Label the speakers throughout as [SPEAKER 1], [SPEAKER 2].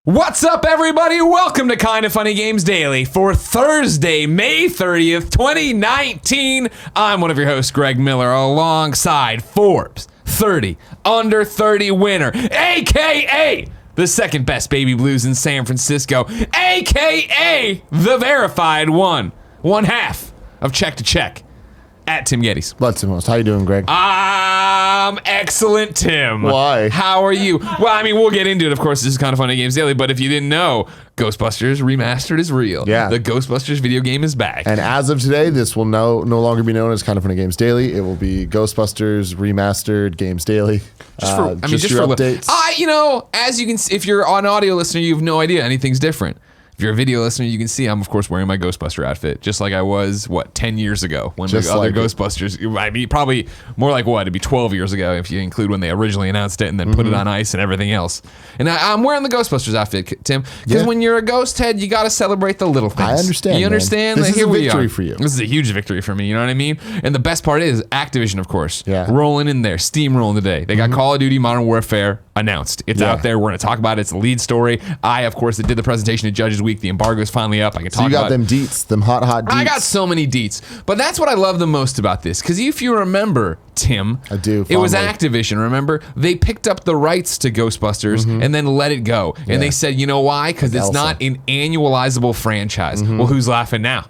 [SPEAKER 1] What's up, everybody? Welcome to Kinda Funny Games Daily for Thursday, May 30th, 2019. I'm one of your hosts, Greg Miller, alongside Forbes 30 Under 30 winner, a.k.a. the second best baby blues in San Francisco, a.k.a. the verified one half of Check to Check, at Tim Gettys.
[SPEAKER 2] What's the most? How you doing, Greg?
[SPEAKER 1] I'm excellent, Tim.
[SPEAKER 2] Why?
[SPEAKER 1] How are you? Well, I mean, we'll get into it. Of course, this is Kinda Funny Games Daily, but if you didn't know, Ghostbusters Remastered is real.
[SPEAKER 2] Yeah.
[SPEAKER 1] The Ghostbusters video game is back.
[SPEAKER 2] And as of today, this will no longer be known as Kinda Funny Games Daily. It will be Ghostbusters Remastered Games Daily.
[SPEAKER 1] Just for
[SPEAKER 2] updates.
[SPEAKER 1] As you can see, if you're an audio listener, you have no idea anything's different. If you're a video listener, you can see I'm, of course, wearing my Ghostbuster outfit, just like I was, 10 years ago when the other Ghostbusters, I mean, probably more like it'd be 12 years ago if you include when they originally announced it and then put it on ice and everything else. And I'm wearing the Ghostbusters outfit, Tim, because when you're a ghost head, you got to celebrate the little things.
[SPEAKER 2] I understand.
[SPEAKER 1] You understand?
[SPEAKER 2] This is a victory for you.
[SPEAKER 1] This is a huge victory for me, you know what I mean? And the best part is Activision, of course, rolling in there, steamrolling today. They got Call of Duty Modern Warfare announced. It's out there. We're going to talk about it. It's the lead story. I, of course, did the presentation at Judges Week. The embargo is finally up. I can talk about it.
[SPEAKER 2] So you got them deets, them hot deets.
[SPEAKER 1] I got so many deets. But that's what I love the most about this. Because if you remember, Tim,
[SPEAKER 2] I do.
[SPEAKER 1] It was Activision, remember? They picked up the rights to Ghostbusters and then let it go. And they said, you know why? Because it's not an annualizable franchise. Well, who's laughing now?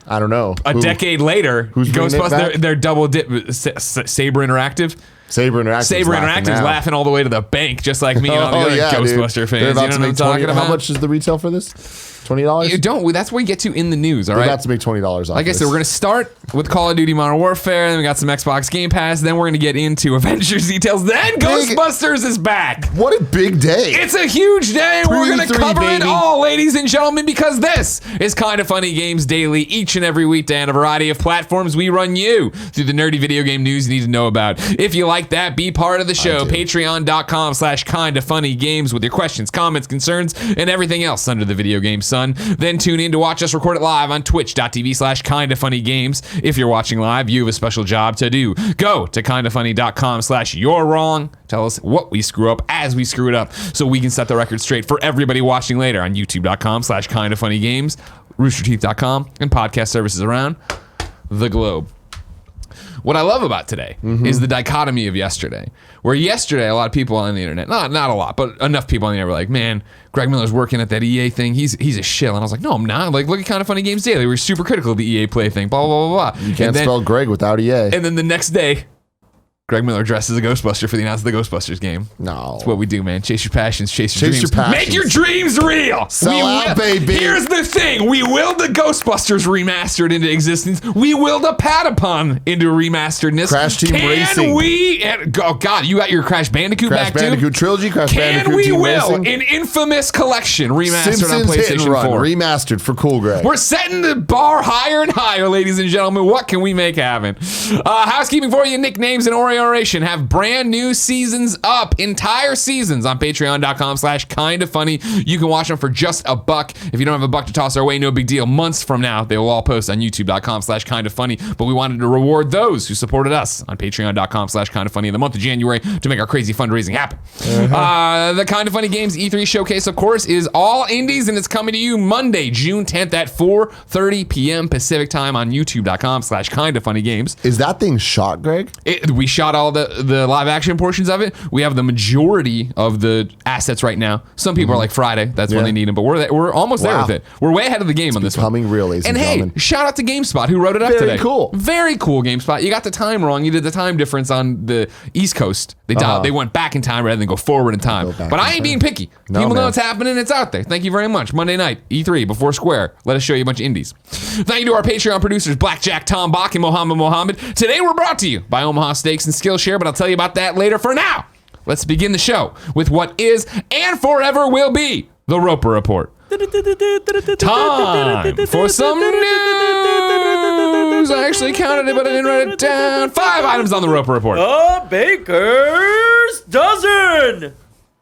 [SPEAKER 2] I don't know.
[SPEAKER 1] A decade later, Ghostbusters, they're double dip. Saber Interactive.
[SPEAKER 2] Saber Interactive's
[SPEAKER 1] laughing all the way to the bank, just like me and all the other Ghostbuster fans. You know what I'm talking about?
[SPEAKER 2] How much is the retail for this? $20?
[SPEAKER 1] You don't. That's what we get to in the news, all right?
[SPEAKER 2] They're about to make $20 off.
[SPEAKER 1] Like I said, we're going to start with Call of Duty Modern Warfare, then we got some Xbox Game Pass, then we're going to get into Avengers details, then Ghostbusters is back.
[SPEAKER 2] What a big day.
[SPEAKER 1] It's a huge day. We're going to cover it all, ladies and gentlemen, because this is Kinda Funny Games Daily, each and every weekday on a variety of platforms. We run you through the nerdy video game news you need to know about. If you like that, be part of the show. Patreon.com/kindafunnygames with your questions, comments, concerns, and everything else under the video game sun. Then tune in to watch us record it live on twitch.tv/kindafunnygames. If you're watching live, you have a special job to do. Go to kindafunny.com/you're wrong. Tell us what we screw up as we screw it up so we can set the record straight for everybody watching later on youtube.com/kindafunnygames, roosterteeth.com, and podcast services around the globe. What I love about today is the dichotomy of yesterday. Where yesterday, a lot of people on the internet, not a lot, but enough people on the internet were like, man, Greg Miller's working at that EA thing. He's a shill. And I was like, no, I'm not. Like, look at Kinda Funny Games Daily. We're super critical of the EA Play thing, blah, blah, blah, blah.
[SPEAKER 2] You can't spell Greg without EA.
[SPEAKER 1] And then the next day, Greg Miller dressed as a Ghostbuster for the announcement of the Ghostbusters game.
[SPEAKER 2] No.
[SPEAKER 1] That's what we do, man. Chase your passions, chase your dreams.
[SPEAKER 2] Passions.
[SPEAKER 1] Make your dreams real.
[SPEAKER 2] Sell out, baby.
[SPEAKER 1] Here's the thing. We willed the Ghostbusters remastered into existence. We willed a Patapon into remasteredness.
[SPEAKER 2] Crash Team Racing.
[SPEAKER 1] Can we? Oh, God, you got your Crash Bandicoot back, too?
[SPEAKER 2] Crash Bandicoot Trilogy, Crash Bandicoot
[SPEAKER 1] Team
[SPEAKER 2] Team
[SPEAKER 1] Racing.
[SPEAKER 2] Racing.
[SPEAKER 1] An infamous collection remastered
[SPEAKER 2] Simpsons
[SPEAKER 1] on PlayStation
[SPEAKER 2] Hit and Run,
[SPEAKER 1] 4.
[SPEAKER 2] remastered for cool Greg.
[SPEAKER 1] We're setting the bar higher and higher, ladies and gentlemen. What can we make happen? Housekeeping for you, nicknames and oration have brand new seasons up, entire seasons on patreon.com/kindafunny. You can watch them for just $1. If you don't have $1 to toss our way, no big deal. Months from now, they will all post on youtube.com/kindafunny. But we wanted to reward those who supported us on patreon.com/kindafunny in the month of January to make our crazy fundraising happen. The Kinda Funny Games E3 showcase, of course, is all indies, and it's coming to you Monday, June 10th at 4:30 p.m. Pacific time on youtube.com/kindafunnygames.
[SPEAKER 2] Is that thing shot, Greg?
[SPEAKER 1] We shot all the live action portions of it. We have the majority of the assets right now. Some people are like Friday, that's when they need them, but we're almost there with it. We're way ahead of the game on this one.
[SPEAKER 2] Becoming real, ladies and gentlemen.
[SPEAKER 1] Hey, shout out to GameSpot who wrote it up today.
[SPEAKER 2] Very cool.
[SPEAKER 1] Very cool, GameSpot. You got the time wrong. You did the time difference on the East Coast. They went back in time rather than go forward in time. But I ain't being picky. People know what's happening. It's out there. Thank you very much. Monday night, E3 before Square. Let us show you a bunch of indies. Thank you to our Patreon producers, Blackjack, Tom Bach, and Mohammed. Today we're brought to you by Omaha Steaks and Skillshare, but I'll tell you about that later. For now, let's begin the show with what is and forever will be the Roper Report. Time for some news. I actually counted it, but I didn't write it down. 5 items on the Roper Report.
[SPEAKER 3] A baker's dozen.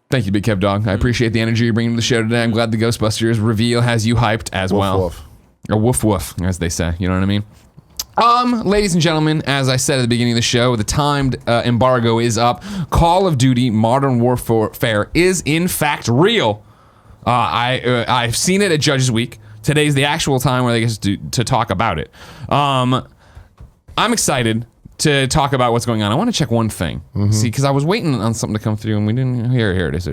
[SPEAKER 1] Thank you, Big Kev Dog. I appreciate the energy you're bringing to the show today. I'm glad the Ghostbusters reveal has you hyped as well.
[SPEAKER 2] Woof.
[SPEAKER 1] Or woof woof, as they say. You know what I mean? Ladies and gentlemen, as I said at the beginning of the show, the timed embargo is up. Call of Duty Modern Warfare is in fact real. I've seen it at Judges Week. Today's the actual time where they get to talk about it. I'm excited to talk about what's going on. I want to check one thing. See, because I was waiting on something to come through and we didn't. Here it is.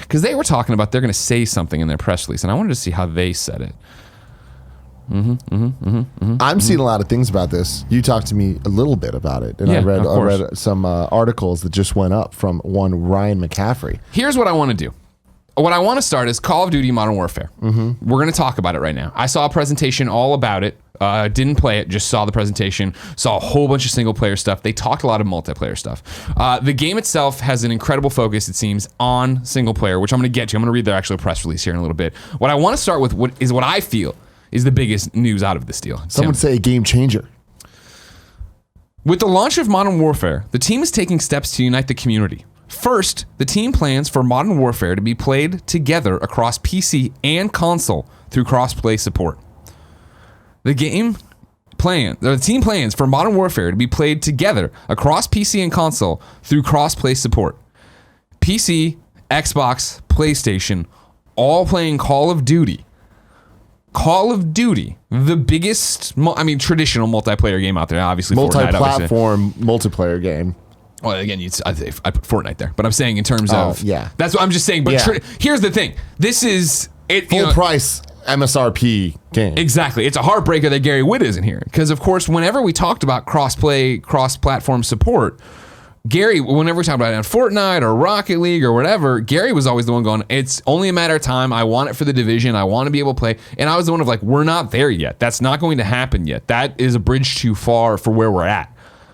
[SPEAKER 1] Because they were talking about they're going to say something in their press release, and I wanted to see how they said it.
[SPEAKER 2] I'm seeing a lot of things about this. You talked to me a little bit about it, and
[SPEAKER 1] Yeah,
[SPEAKER 2] I read
[SPEAKER 1] of course.
[SPEAKER 2] some articles that just went up from one Ryan McCaffrey.
[SPEAKER 1] Here's what I want to do. What I want to start is Call of Duty Modern Warfare. We're going to talk about it right now. I saw a presentation all about it. Didn't play it, just saw the presentation, saw a whole bunch of single player stuff. They talked a lot of multiplayer stuff. The game itself has an incredible focus, it seems, on single player, which I'm going to get to. I'm going to read their actual press release here in a little bit. What I want to start with what I feel is the biggest news out of this deal.
[SPEAKER 2] Some would say a game changer.
[SPEAKER 1] With the launch of Modern Warfare, the team is taking steps to unite the community. First, the team plans for Modern Warfare to be played together across PC and console through cross-play support. The team plans for Modern Warfare to be played together across PC and console through cross-play support. PC, Xbox, PlayStation, all playing Call of Duty. Call of Duty, the biggest, traditional multiplayer game out there. Obviously,
[SPEAKER 2] Multi-platform multiplayer game.
[SPEAKER 1] Well, again, I put Fortnite there, but I'm saying in terms of that's what I'm just saying. But here's the thing: this is it.
[SPEAKER 2] Full price MSRP game.
[SPEAKER 1] Exactly. It's a heartbreaker that Gary Witt isn't here because, of course, whenever we talked about cross-play, cross-platform support, Gary, whenever we talked about it on Fortnite or Rocket League or whatever, Gary was always the one going, it's only a matter of time. I want it for the division. I want to be able to play. And I was the one of like, we're not there yet. That's not going to happen yet. That is a bridge too far for where we're at.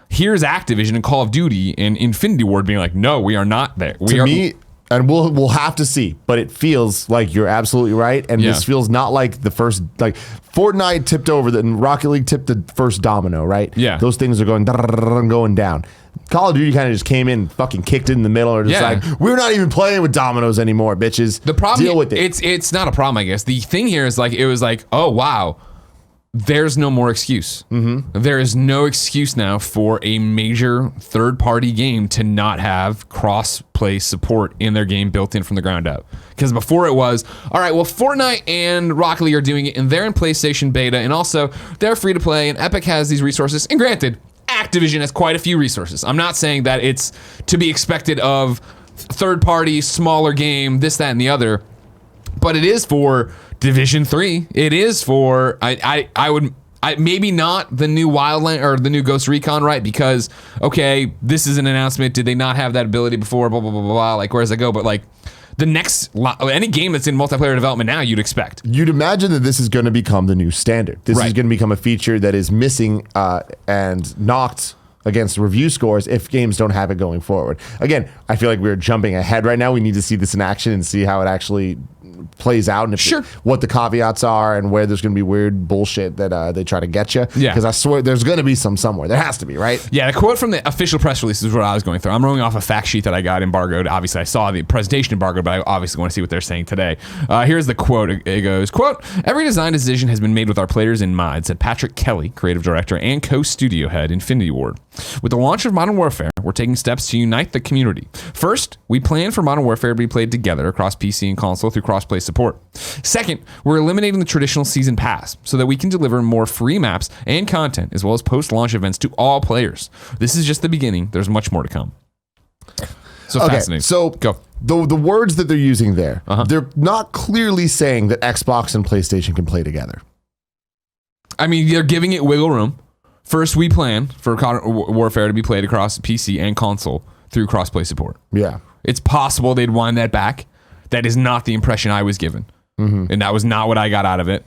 [SPEAKER 1] Here's Activision and Call of Duty and Infinity Ward being like, no, we are not there.
[SPEAKER 2] To me, and we'll have to see, but it feels like you're absolutely right. And this feels not like the first, like Fortnite tipped over and Rocket League tipped the first domino, right?
[SPEAKER 1] Yeah.
[SPEAKER 2] Those things are going down. Call of Duty kind of just came in, fucking kicked it in the middle, or just like, we're not even playing with dominoes anymore, bitches.
[SPEAKER 1] The problem,
[SPEAKER 2] deal with it.
[SPEAKER 1] It's not a problem, I guess. The thing here is like, it was like, oh wow, there's no more excuse. There is no excuse now for a major third-party game to not have cross-play support in their game built in from the ground up. Because before it was, all right, well, Fortnite and Rocket League are doing it, and they're in PlayStation beta, and also they're free to play, and Epic has these resources. And granted, Activision has quite a few resources. I'm not saying that it's to be expected of third-party, smaller game, this, that, and the other, but it is for Division 3. It is for maybe not the new Wildland or the new Ghost Recon, right? Because okay, this is an announcement. Did they not have that ability before? Blah blah blah blah blah. Like, where does it go? But like the next any game that's in multiplayer development now, you'd expect.
[SPEAKER 2] You'd imagine that this is going to become the new standard. This is going to become a feature that is missing and knocked against review scores if games don't have it going forward. Again, I feel like we're jumping ahead right now. We need to see this in action and see how it actually plays out and what the caveats are and where there's going to be weird bullshit that they try to get you. Yeah. Because I swear there's going to be some somewhere. There has to be, right?
[SPEAKER 1] Yeah, the quote from the official press release is what I was going through. I'm rolling off a fact sheet that I got embargoed. Obviously, I saw the presentation embargoed, but I obviously want to see what they're saying today. Here's the quote. It goes, quote, every design decision has been made with our players in mind, said Patrick Kelly, creative director and co-studio head, Infinity Ward. With the launch of Modern Warfare, we're taking steps to unite the community. First, we plan for Modern Warfare to be played together across PC and console through cross-play support. Second, we're eliminating the traditional season pass so that we can deliver more free maps and content as well as post-launch events to all players. This is just the beginning. There's much more to come. So fascinating.
[SPEAKER 2] So
[SPEAKER 1] go.
[SPEAKER 2] The words that they're using there, they're not clearly saying that Xbox and PlayStation can play together.
[SPEAKER 1] I mean, they're giving it wiggle room. First, we plan for Warfare to be played across PC and console through cross-play support.
[SPEAKER 2] Yeah.
[SPEAKER 1] It's possible they'd wind that back. That is not the impression I was given. And that was not what I got out of it.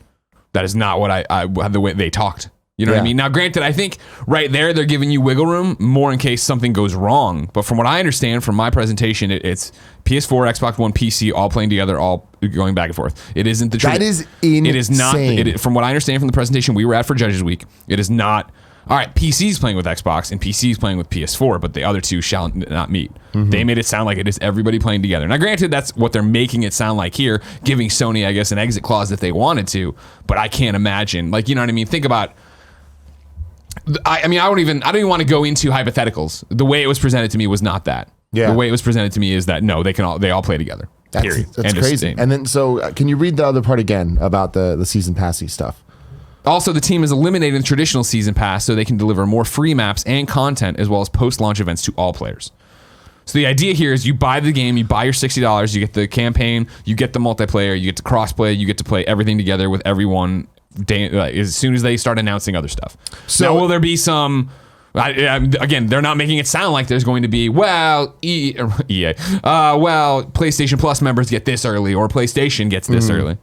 [SPEAKER 1] That is not what I the way they talked. You know what I mean? Now, granted, I think right there they're giving you wiggle room more in case something goes wrong. But from what I understand from my presentation, it's PS4, Xbox One, PC all playing together, all going back and forth. It isn't the truth.
[SPEAKER 2] That is insane.
[SPEAKER 1] It is not. From what I understand from the presentation we were at for Judges Week, it is not. All right, PC's playing with Xbox and PC's playing with PS4, but the other two shall not meet. They made it sound like it is everybody playing together. Now, granted, that's what they're making it sound like here, giving Sony, I guess, an exit clause if they wanted to, but I can't imagine. Like, you know what I mean? Think about. I don't even want to go into hypotheticals. The way it was presented to me was not that. Yeah. The way it was presented to me is that no, they all play together. Period.
[SPEAKER 2] That's crazy. And then, so can you read the other part again about the season passy stuff?
[SPEAKER 1] Also, the team is eliminating the traditional season pass so they can deliver more free maps and content as well as post-launch events to all players. So the idea here is you buy the game, you buy your $60, you get the campaign, you get the multiplayer, you get to crossplay, you get to play everything together with everyone as soon as they start announcing other stuff. So now, will there be some... again, they're not making it sound like there's going to be, EA, PlayStation Plus members get this early or PlayStation gets this early.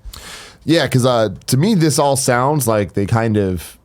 [SPEAKER 2] Yeah, because to me, this all sounds like they kind of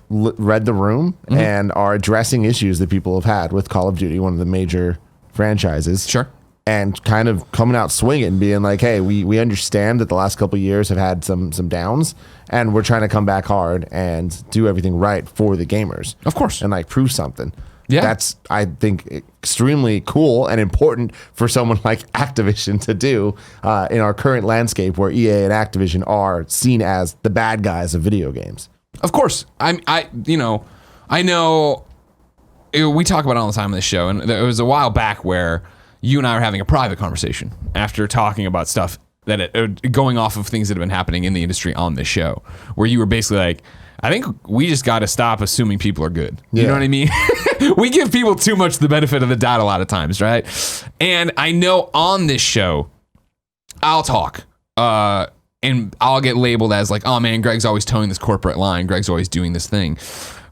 [SPEAKER 2] read the room and are addressing issues that people have had with Call of Duty, one of the major franchises.
[SPEAKER 1] Sure.
[SPEAKER 2] And kind of coming out swinging, being like, hey, we understand that the last couple of years have had some downs, and we're trying to come back hard and do everything right for the gamers.
[SPEAKER 1] Of course.
[SPEAKER 2] And like prove something.
[SPEAKER 1] Yeah.
[SPEAKER 2] That's, I think, extremely cool and important for someone like Activision to do in our current landscape where EA and Activision are seen as the bad guys of video games.
[SPEAKER 1] Of course. I know we talk about it all the time on this show, and there was a while back where you and I were having a private conversation after talking about stuff going off of things that have been happening in the industry on this show, where you were basically like, I think we just got to stop assuming people are good. You know what I mean? We give people too much the benefit of the doubt a lot of times, right? And I know on this show, I'll talk, and I'll get labeled as like, oh man, Greg's always towing this corporate line. Greg's always doing this thing.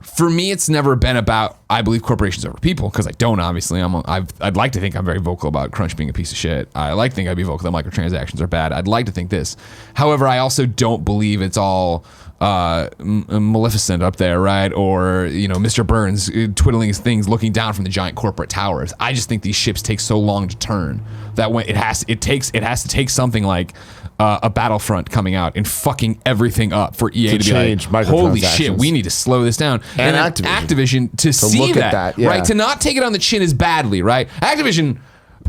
[SPEAKER 1] For me, it's never been about, I believe corporations over people, because I don't, obviously. I'd like to think I'm very vocal about Crunch being a piece of shit. I like to think I'd be vocal that microtransactions are bad. I'd like to think this. However, I also don't believe it's all Maleficent up there, right? Or, Mr. Burns twiddling his things, looking down from the giant corporate towers. I just think these ships take so long to turn that when it has to take something like a Battlefront coming out and fucking everything up for EA to be like, holy shit, we need to slow this down. And Activision to see
[SPEAKER 2] look at that,
[SPEAKER 1] right? To not take it on the chin as badly, right? Activision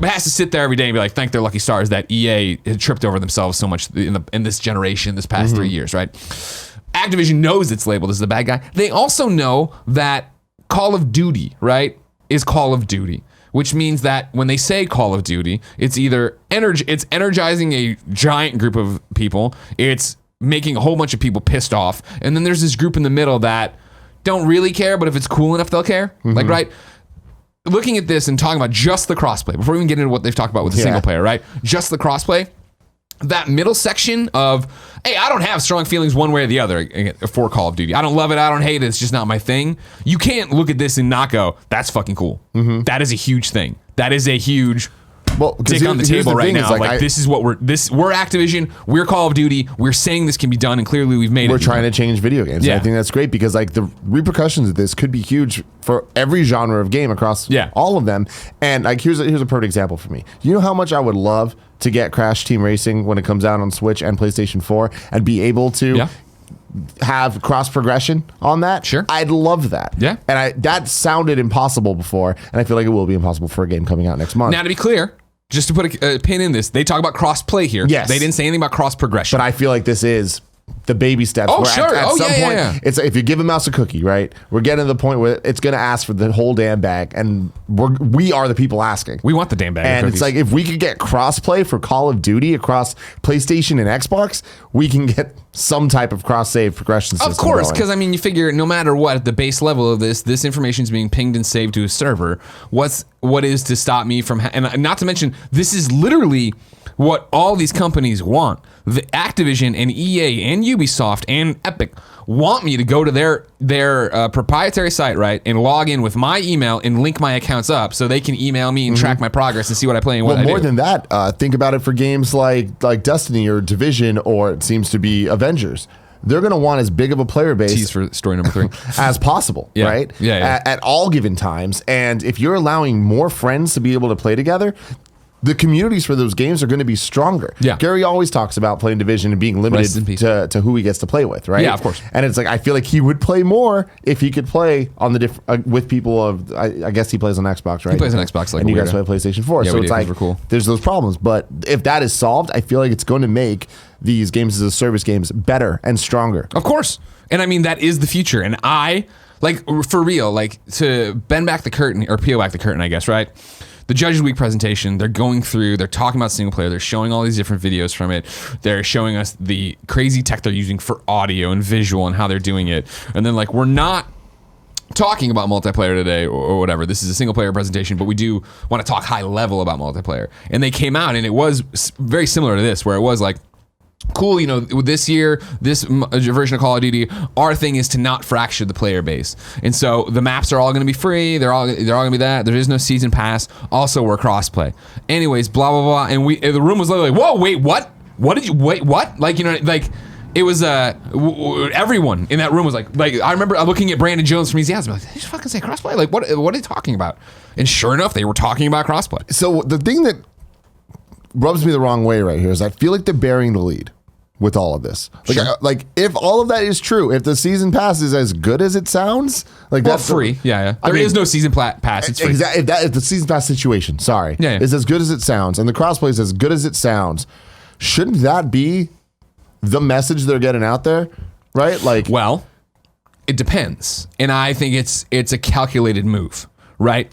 [SPEAKER 1] has to sit there every day and be like, thank their lucky stars that EA had tripped over themselves so much in this generation, this past 3 years, right? Activision knows it's labeled as the bad guy. They also know that Call of Duty, right, is Call of Duty, which means that when they say Call of Duty, it's either it's energizing a giant group of people, it's making a whole bunch of people pissed off, and then there's this group in the middle that don't really care, but if it's cool enough, they'll care. Like, right? Looking at this and talking about just the crossplay, before we even get into what they've talked about with the single player, right? Just the crossplay. That middle section of, hey, I don't have strong feelings one way or the other for Call of Duty. I don't love it. I don't hate it. It's just not my thing. You can't look at this and not go, that's fucking cool. That is a huge thing. That is a huge dick on the table right now. This is what we're Activision. We're Call of Duty. We're saying this can be done, and clearly we've made it.
[SPEAKER 2] We're trying to change video games. Yeah. I think that's great because the repercussions of this could be huge for every genre of game across all of them. And here's a perfect example for me. You know how much I would love to get Crash Team Racing when it comes out on Switch and PlayStation 4 and be able to have cross progression on that? Sure. I'd love that. Yeah. And that sounded impossible before, and I feel like it will be impossible for a game coming out next month.
[SPEAKER 1] Now, to be clear, just to put a pin in this, they talk about cross play here. Yes. They didn't say anything about cross progression.
[SPEAKER 2] But I feel like this is the baby steps.
[SPEAKER 1] Oh, sure.
[SPEAKER 2] At some point, it's if you give a mouse a cookie, right? We're getting to the point where it's going to ask for the whole damn bag, and we are the people asking.
[SPEAKER 1] We want the damn bag.
[SPEAKER 2] And it's like if we could get crossplay for Call of Duty across PlayStation and Xbox, we can get some type of cross save progression system.
[SPEAKER 1] Of course, because you figure no matter what, at the base level of this information is being pinged and saved to a server. What is to stop me from and not to mention this is literally what all these companies want. The Activision and EA and Ubisoft and Epic want me to go to their proprietary site, right, and log in with my email and link my accounts up so they can email me and track my progress and see what I play and what I do.
[SPEAKER 2] Well, more than that, think about it for games like Destiny or Division, or it seems to be Avengers. They're going to want as big of a player base
[SPEAKER 1] tease for story number 3
[SPEAKER 2] as possible, right? Yeah. At all given times. And if you're allowing more friends to be able to play together, the communities for those games are going to be stronger. Yeah. Gary always talks about playing Division and being limited to who he gets to play with, right?
[SPEAKER 1] Yeah, of course.
[SPEAKER 2] And it's like, I feel like he would play more if he could play on the with people of, I guess he plays on Xbox, right?
[SPEAKER 1] He plays on Xbox,
[SPEAKER 2] and you guys play PlayStation 4.
[SPEAKER 1] Yeah,
[SPEAKER 2] so it's like,
[SPEAKER 1] cool.
[SPEAKER 2] There's those problems. But if that is solved, I feel like it's going to make these games as a service games better and stronger.
[SPEAKER 1] Of course. And that is the future. And for real, to bend back the curtain, or peel back the curtain, I guess, right? the Judges Week presentation, they're going through, they're talking about single player, they're showing all these different videos from it, they're showing us the crazy tech they're using for audio and visual and how they're doing it, and then like we're not talking about multiplayer today or whatever. This is a single player presentation, but we do want to talk high level about multiplayer. And they came out and it was very similar to this, where it was like, cool, you know, this year, this version of Call of Duty, our thing is to not fracture the player base. And so the maps are all going to be free. They're all going to be that. There is no season pass. Also, we're crossplay. Anyways, blah, blah, blah. And the room was literally like, whoa, wait, what? Wait, what? Like, you know, like, it was everyone in that room was like I remember looking at Brandon Jones from Easy Ads. I'm like, did you fucking say crossplay? Like, what are they talking about? And sure enough, they were talking about crossplay.
[SPEAKER 2] So the thing that rubs me the wrong way right here is I feel like they're bearing the lead with all of this. Like,
[SPEAKER 1] Sure.
[SPEAKER 2] Like if all of that is true, if the season pass is as good as it sounds, like
[SPEAKER 1] Well,
[SPEAKER 2] that's
[SPEAKER 1] free. Yeah. There is no season pass. It's free.
[SPEAKER 2] Exactly. If the season pass situation,
[SPEAKER 1] Yeah.
[SPEAKER 2] is as good as it sounds, and the crossplay is as good as it sounds, shouldn't that be the message they're getting out there, right? Like,
[SPEAKER 1] well, it depends, and I think it's a calculated move, right?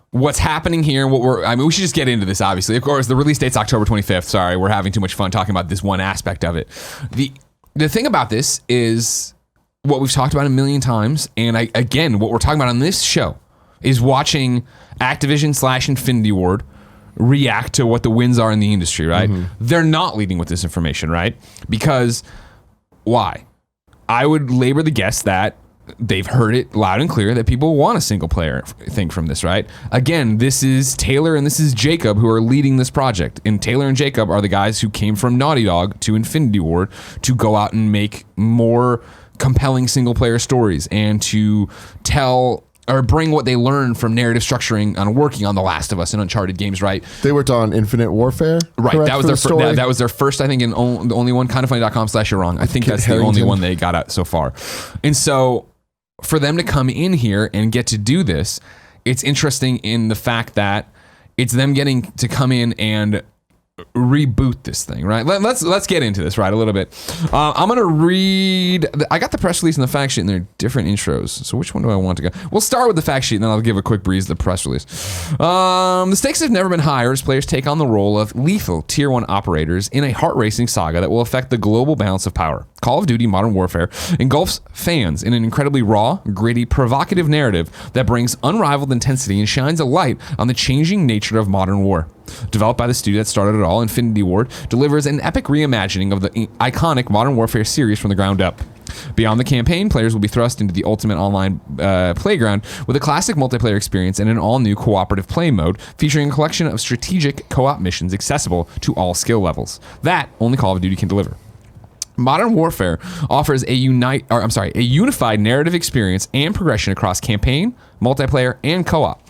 [SPEAKER 1] What's happening here? We should just get into this. Obviously, of course, the release date's October 25th. Sorry, we're having too much fun talking about this one aspect of it. The thing about this is what we've talked about a million times, and again, what we're talking about on this show is watching Activision / Infinity Ward react to what the wins are in the industry, right? They're not leading with this information, right? Because why? I would labor the guess that they've heard it loud and clear that people want a single player thing from this, right? Again, this is Taylor and this is Jacob who are leading this project. And Taylor and Jacob are the guys who came from Naughty Dog to Infinity Ward to go out and make more compelling single player stories and to tell or bring what they learned from narrative structuring on working on The Last of Us and Uncharted games, right?
[SPEAKER 2] They worked on Infinite Warfare,
[SPEAKER 1] right?
[SPEAKER 2] Correct,
[SPEAKER 1] That was that was their first, I think, and the only one. Kindoffunny.com/you're wrong. I think that's the only one they got out so far. And so, for them to come in here and get to do this, it's interesting in the fact that it's them getting to come in and reboot this thing, right? Let's get into this, right, a little bit. I'm gonna read. I got the press release and the fact sheet, and they're different intros. So which one do I want to go? We'll start with the fact sheet, and then I'll give a quick breeze to the press release. The stakes have never been higher as players take on the role of lethal Tier 1 operators in a heart-racing saga that will affect the global balance of power. Call of Duty Modern Warfare engulfs fans in an incredibly raw, gritty, provocative narrative that brings unrivaled intensity and shines a light on the changing nature of modern war. Developed by the studio that started it all, Infinity Ward delivers an epic reimagining of the iconic Modern Warfare series from the ground up. Beyond the campaign, players will be thrust into the ultimate online playground with a classic multiplayer experience and an all-new cooperative play mode featuring a collection of strategic co-op missions accessible to all skill levels. That only Call of Duty can deliver. Modern Warfare offers a unified narrative experience and progression across campaign, multiplayer, and co-op.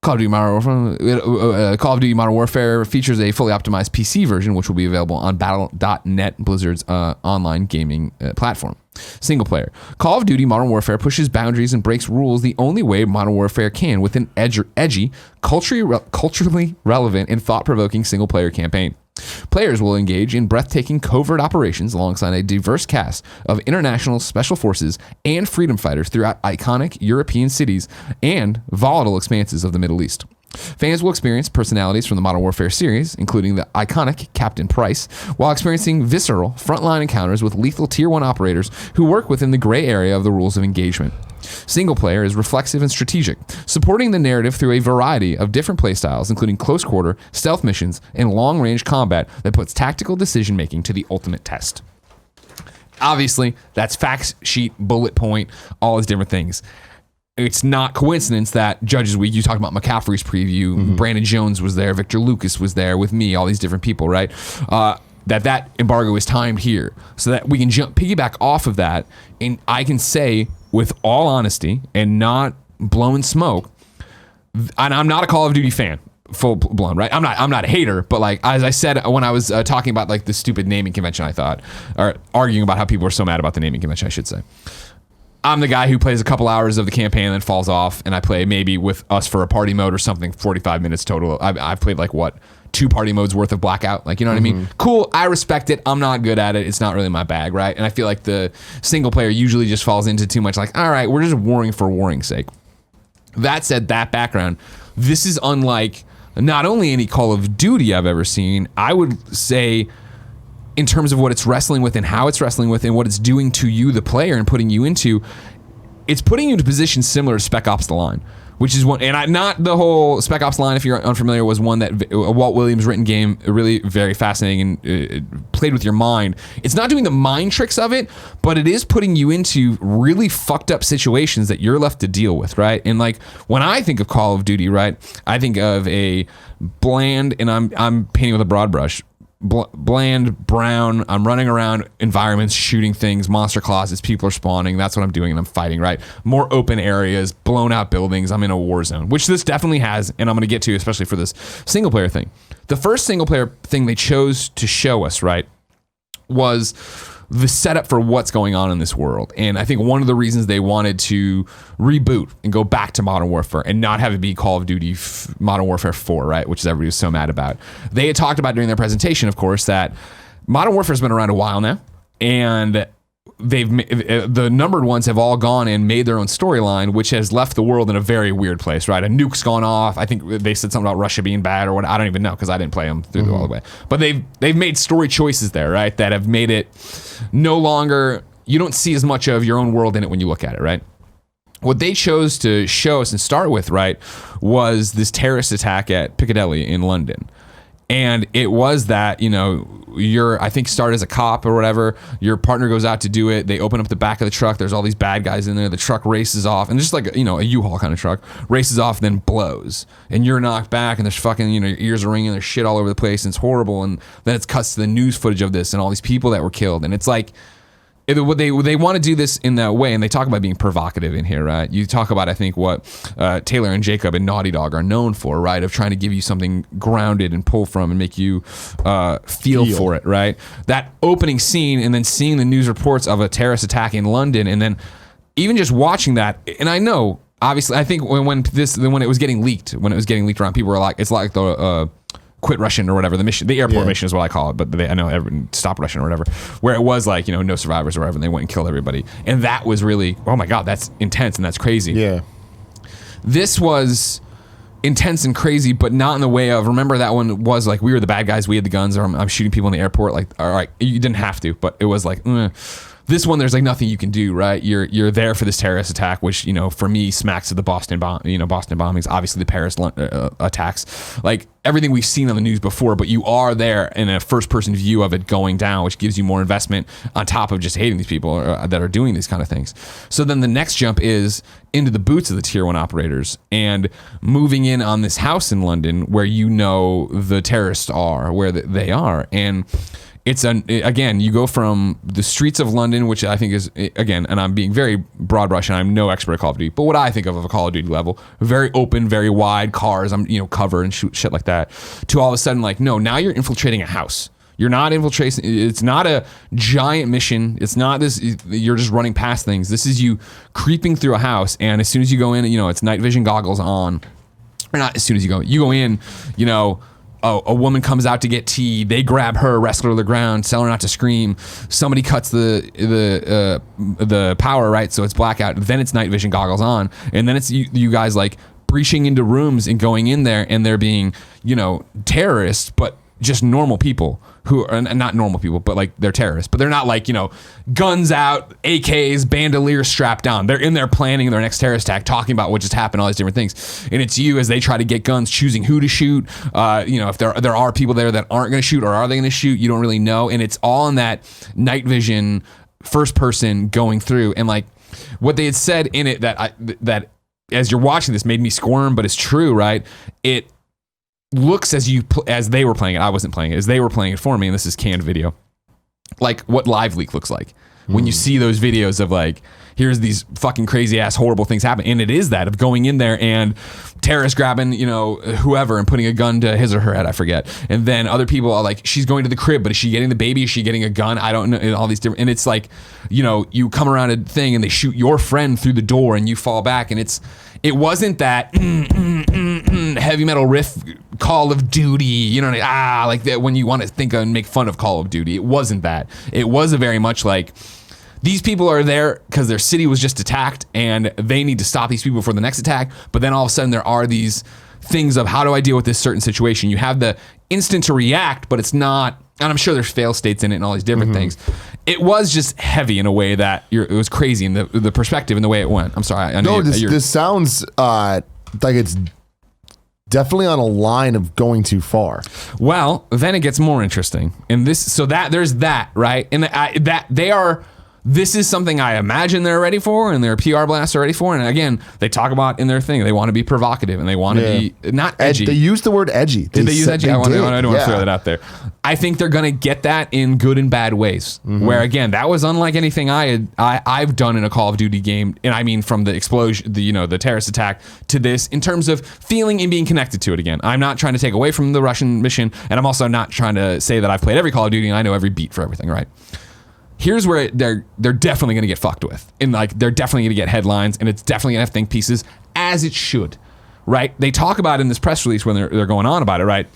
[SPEAKER 1] Call of Duty Modern Warfare features a fully optimized PC version, which will be available on Battle.net, Blizzard's online gaming platform. Single player. Call of Duty Modern Warfare pushes boundaries and breaks rules the only way Modern Warfare can with an edgy, culturally relevant, and thought-provoking single-player campaign. Players will engage in breathtaking covert operations alongside a diverse cast of international special forces and freedom fighters throughout iconic European cities and volatile expanses of the Middle East. Fans will experience personalities from the Modern Warfare series, including the iconic Captain Price, while experiencing visceral frontline encounters with lethal Tier 1 operators who work within the gray area of the rules of engagement. Single player is reflexive and strategic, supporting the narrative through a variety of different playstyles, including close quarter, stealth missions, and long-range combat that puts tactical decision-making to the ultimate test. Obviously, that's fact sheet, bullet point, all these different things. It's not coincidence that Judges Week, you talked about McCaffrey's preview, Brandon Jones was there, Victor Lucas was there with me, all these different people, right? That embargo is timed here so that we can piggyback off of that, and I can say with all honesty and not blowing smoke, and I'm not a Call of Duty fan, full blown, right? I'm not a hater, but like as I said when I was talking about like the stupid naming convention, I thought, or arguing about how people are so mad about the naming convention, I should say. I'm the guy who plays a couple hours of the campaign and then falls off, and I play maybe with us for a party mode or something, 45 minutes total. I've played like 2 party modes worth of Blackout, like, you know what I mean? Cool, I respect it. I'm not good at it. It's not really my bag, right? And I feel like the single player usually just falls into too much like, all right, we're just warring for warring's sake. That said, that background, this is unlike not only any Call of Duty I've ever seen, I would say in terms of what it's wrestling with and how it's wrestling with and what it's doing to you, the player, and putting you into, it's putting you into positions similar to Spec Ops: The Line, which is one, and not the whole Spec Ops: The Line, if you're unfamiliar, was one that a Walt Williams written game, really very fascinating and played with your mind. It's not doing the mind tricks of it, but it is putting you into really fucked up situations that you're left to deal with, right? And like when I think of Call of Duty, right, I think of a bland, and I'm painting with a broad brush, bland, brown, I'm running around environments, shooting things, monster closets, people are spawning, that's what I'm doing, and I'm fighting, right? More open areas, blown out buildings, I'm in a war zone, which this definitely has, and I'm going to get to, especially for this single player thing. The first single player thing they chose to show us, right, was the setup for what's going on in this world. And I think one of the reasons they wanted to reboot and go back to Modern Warfare and not have it be Call of Duty Modern Warfare 4, right, which is everybody was so mad about. They had talked about during their presentation, of course, that Modern Warfare has been around a while now, and the numbered ones have all gone and made their own storyline, which has left the world in a very weird place, right? A nuke's gone off. I think they said something about Russia being bad or what. I don't even know because I didn't play them through all the way. But they've made story choices there, right, that have made it no longer, you don't see as much of your own world in it when you look at it, right? What they chose to show us and start with, right, was this terrorist attack at Piccadilly in London. And it was that, you know, I think start as a cop or whatever, your partner goes out to do it, they open up the back of the truck, there's all these bad guys in there, the truck races off, and just like, you know, a U-Haul kind of truck, races off, then blows. And you're knocked back, and there's fucking, you know, your ears are ringing, there's shit all over the place, and it's horrible, and then it cuts to the news footage of this, and all these people that were killed, and it's like, they want to do this in that way, and they talk about being provocative in here, right? You talk about, I think, what Taylor and Jacob and Naughty Dog are known for, right? Of trying to give you something grounded and pull from and make you feel for it, right? That opening scene and then seeing the news reports of a terrorist attack in London, and then even just watching that, and I know, obviously, I think when it was getting leaked around, people were like, it's like the quit Russian or whatever, the airport mission is what I call it, but I know everyone stop Russian or whatever, where it was like, you know, no survivors or whatever, and they went and killed everybody. And that was really, oh my God, that's intense and that's crazy. Yeah. This was intense and crazy, but not in the way of, remember that one was like, we were the bad guys, we had the guns, or I'm shooting people in the airport, like, all right, you didn't have to, but it was like, This one, there's like nothing you can do, right? You're there for this terrorist attack, which, you know, for me smacks of the Boston bombings, obviously the Paris attacks, like everything we've seen on the news before, but you are there in a first-person view of it going down, which gives you more investment on top of just hating these people that are doing these kind of things. So then the next jump is into the boots of the Tier 1 operators and moving in on this house in London where you know the terrorists are, where they are, and it's again, you go from the streets of London, which I think is, again, and I'm being very broad brush, and I'm no expert at Call of Duty, but what I think of a Call of Duty level, very open, very wide, cars, cover and shoot shit like that, to all of a sudden, like, no, now you're infiltrating a house. You're not infiltrating, it's not a giant mission. It's not this, you're just running past things. This is you creeping through a house, and as soon as you go in, it's night vision goggles on. Or not as soon as you go in, a woman comes out to get tea. They grab her, wrestle her to the ground, tell her not to scream. Somebody cuts the power, right? So it's blackout. Then it's night vision goggles on, and then it's you guys like breaching into rooms and going in there, and they're being terrorists, but just normal people who are not normal people, but like they're terrorists, but they're not like, guns out, AKs, bandoliers strapped on. They're in there planning their next terrorist attack, talking about what just happened, all these different things. And it's you as they try to get guns, choosing who to shoot. If there are people there that aren't going to shoot, or are they going to shoot? You don't really know. And it's all in that night vision, first person going through. And like what they had said in it that as you're watching this made me squirm, but it's true, right? It looks as they were playing it. I wasn't playing it. As they were playing it for me, and this is canned video, like what Live Leak looks like. When you see those videos of like, here's these fucking crazy ass horrible things happen, and it is that of going in there and terrorists grabbing whoever and putting a gun to his or her head, I forget, and then other people are like, she's going to the crib, but is she getting the baby, is she getting a gun, I don't know, and all these different, and it's like, you come around a thing and they shoot your friend through the door and you fall back, and it wasn't that heavy metal riff Call of Duty, like that when you want to think and make fun of Call of Duty. It wasn't that. It was a very much like, these people are there because their city was just attacked and they need to stop these people before the next attack. But then all of a sudden there are these things of how do I deal with this certain situation? You have the instant to react, but it's not, and I'm sure there's fail states in it and all these different things. It was just heavy in a way that it was crazy in the perspective and the way it went. I'm sorry. I know
[SPEAKER 2] this sounds like it's definitely on a line of going too far.
[SPEAKER 1] Well, then it gets more interesting. And there's that, right? And this is something I imagine they're ready for and their PR blasts are ready for. And again, they talk about in their thing, they want to be provocative and they want to be not edgy.
[SPEAKER 2] They use the word edgy.
[SPEAKER 1] Did they use edgy? I don't want to throw that out there. I think they're going to get that in good and bad ways. Where again, that was unlike anything I've done in a Call of Duty game. And I mean, from the explosion, the terrorist attack to this, in terms of feeling and being connected to it again. I'm not trying to take away from the Russian mission, and I'm also not trying to say that I've played every Call of Duty and I know every beat for everything, right? Here's where they're definitely going to get fucked with. And like, they're definitely going to get headlines and it's definitely going to have think pieces, as it should, right? They talk about in this press release when they're going on about it, right?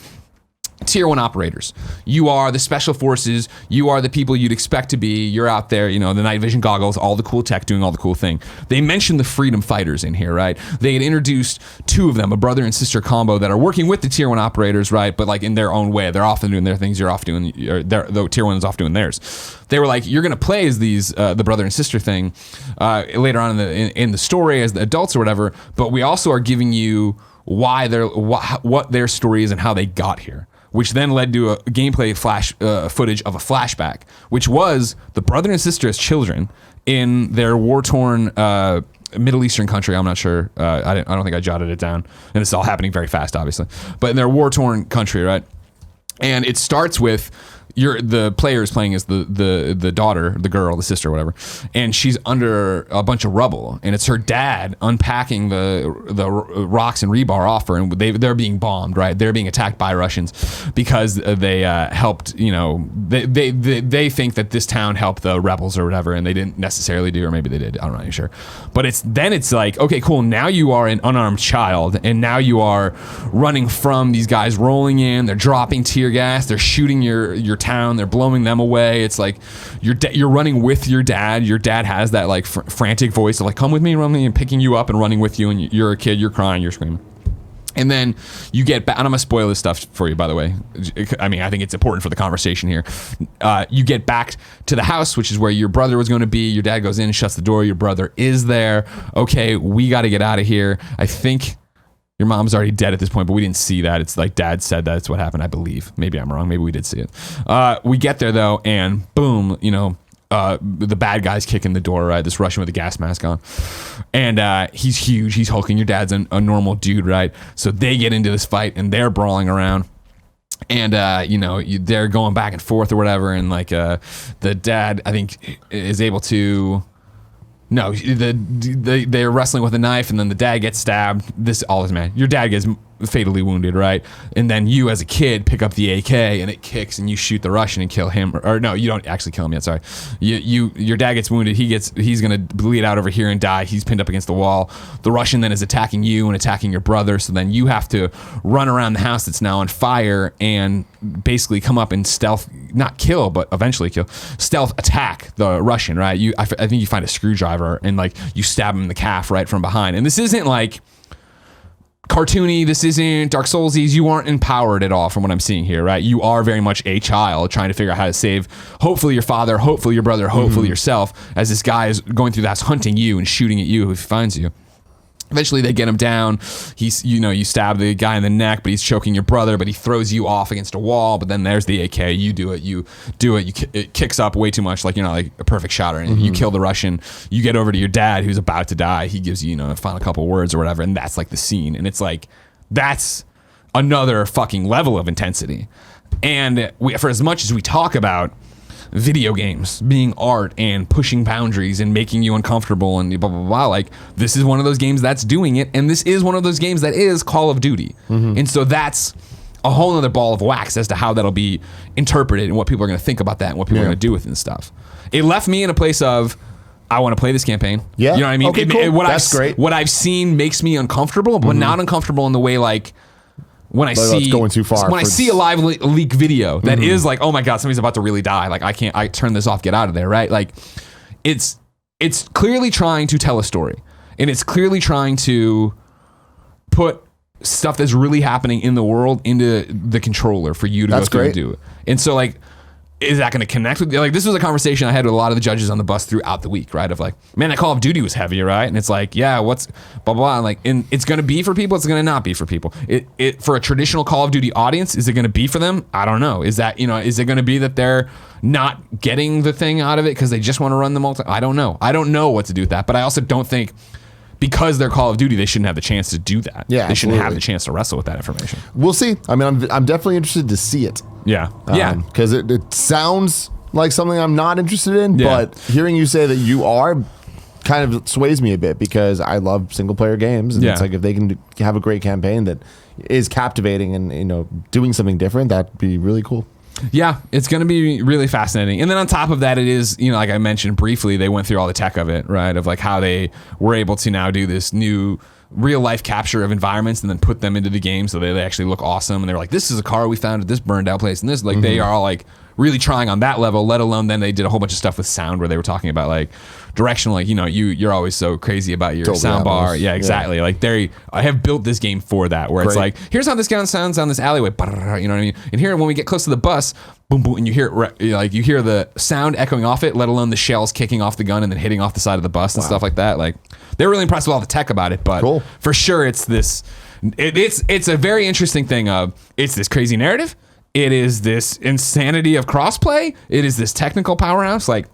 [SPEAKER 1] Tier 1 operators. You are the special forces. You are the people you'd expect to be. You're out there, the night vision goggles, all the cool tech, doing all the cool thing. They mentioned the freedom fighters in here, right? They had introduced 2 of them, a brother and sister combo that are working with the Tier 1 operators, right? But like in their own way. They're often doing their things. You're off doing, the Tier 1 is off doing theirs. They were like, you're going to play as these, the brother and sister thing later on in the story as the adults or whatever. But we also are giving you what their story is and how they got here, which then led to a gameplay footage of a flashback, which was the brother and sister as children in their war-torn Middle Eastern country. I'm not sure. I don't think I jotted it down. And it's all happening very fast, obviously. But in their war-torn country, right? And it starts with the player is playing as the daughter, the girl, the sister, whatever, and she's under a bunch of rubble, and it's her dad unpacking the rocks and rebar off her, and they're being bombed, right? They're being attacked by Russians because they helped. They think that this town helped the rebels or whatever, and they didn't necessarily do, or maybe they did. I'm not even sure. But it's like, okay, cool. Now you are an unarmed child, and now you are running from these guys rolling in. They're dropping tear gas. They're shooting your town, they're blowing them away. It's like you're running with your dad. Your dad has that like frantic voice of like, come with me, run me, and picking you up and running with you, and you're a kid, you're crying, you're screaming. And then you get back, and I'm gonna spoil this stuff for you, by the way. I mean, I think it's important for the conversation here. You get back to the house, which is where your brother was going to be. Your dad goes in, shuts the door, your brother is there. Okay, we got to get out of here. I think your mom's already dead at this point, but we didn't see that. It's like dad said that's what happened, I believe. Maybe I'm wrong. Maybe we did see it. We get there though, and boom, the bad guy's kicking the door, right? This Russian with a gas mask on. And he's huge. He's hulking. Your dad's a normal dude, right? So they get into this fight and they're brawling around. And, they're going back and forth or whatever. And like the dad, I think, is able to... No, they're wrestling with a knife, and then the dad gets stabbed. Your dad gets fatally wounded, right? And then you, as a kid, pick up the AK, and it kicks, and you shoot the Russian and kill him. Or no, you don't actually kill him yet. Sorry, your dad gets wounded. He's gonna bleed out over here and die. He's pinned up against the wall. The Russian then is attacking you and attacking your brother. So then you have to run around the house that's now on fire and basically come up and stealth, not kill, but eventually kill, stealth attack the Russian, right? I think you find a screwdriver and like you stab him in the calf right from behind. And this isn't like cartoony, this isn't Dark Soulsies. You aren't empowered at all from what I'm seeing here, right? You are very much a child trying to figure out how to save hopefully your father, hopefully your brother, hopefully yourself, as this guy is going through the house hunting you and shooting at you if he finds you. Eventually they get him down. You stab the guy in the neck, but he's choking your brother, but he throws you off against a wall. But then there's the AK. You do it. It kicks up way too much, like you're not like a perfect shot or anything. You kill the Russian. You get over to your dad who's about to die. He gives you, a final couple words or whatever. And that's like the scene. And it's like, that's another fucking level of intensity. And for as much as we talk about video games being art and pushing boundaries and making you uncomfortable and blah, blah, blah, like this is one of those games that's doing it. And this is one of those games that is Call of Duty. And so that's a whole other ball of wax as to how that'll be interpreted and what people are going to think about that and what people are going to do with it and stuff. It left me in a place of, I want to play this campaign.
[SPEAKER 2] Yeah.
[SPEAKER 1] You know what I mean?
[SPEAKER 2] Okay, cool. That's great.
[SPEAKER 1] What I've seen makes me uncomfortable, but not uncomfortable in the way like, when I see
[SPEAKER 2] going too far.
[SPEAKER 1] When I see a live leak video that is like, oh my God, somebody's about to really die. Like I turn this off, get out of there, right? Like it's clearly trying to tell a story, and it's clearly trying to put stuff that's really happening in the world into the controller for you to go through and do it. And so like, is that going to connect with, like, this was a conversation I had with a lot of the judges on the bus throughout the week, right? Of like, man, that Call of Duty was heavy, right? And it's like, yeah, what's blah, blah, and like, and it's going to be for people. It's going to not be for people. It for a traditional Call of Duty audience, is it going to be for them? I don't know. Is that, is it going to be that they're not getting the thing out of it because they just want to run the multi? I don't know. I don't know what to do with that, but I also don't think because they're Call of Duty, they shouldn't have the chance to do that.
[SPEAKER 2] Yeah,
[SPEAKER 1] they shouldn't have the chance to wrestle with that information.
[SPEAKER 2] We'll see. I mean, I'm definitely interested to see it.
[SPEAKER 1] Yeah.
[SPEAKER 2] Because it sounds like something I'm not interested in, but hearing you say that you are kind of sways me a bit because I love single player games. And it's like if they can have a great campaign that is captivating and, doing something different, that'd be really cool.
[SPEAKER 1] Yeah, it's going to be really fascinating. And then on top of that, it is, like I mentioned briefly, they went through all the tech of it, right? Of like how they were able to now do this new real life capture of environments and then put them into the game so they actually look awesome. And they're like, this is a car we found at this burned out place. And this, like, they are all like really trying on that level, let alone then they did a whole bunch of stuff with sound where they were talking about like directional, like, you're always so crazy about your sound bar. Yeah, exactly. Like I have built this game for that, where it's like, here's how this gun sounds down this alleyway. You know what I mean? And here, when we get close to the bus, boom, boom, and you hear the sound echoing off it, let alone the shells kicking off the gun and then hitting off the side of the bus and stuff like that. Like, they're really impressed with all the tech about it, but for sure it's this, it's a very interesting thing of, it's this crazy narrative. It is this insanity of crossplay. It is this technical powerhouse. Like,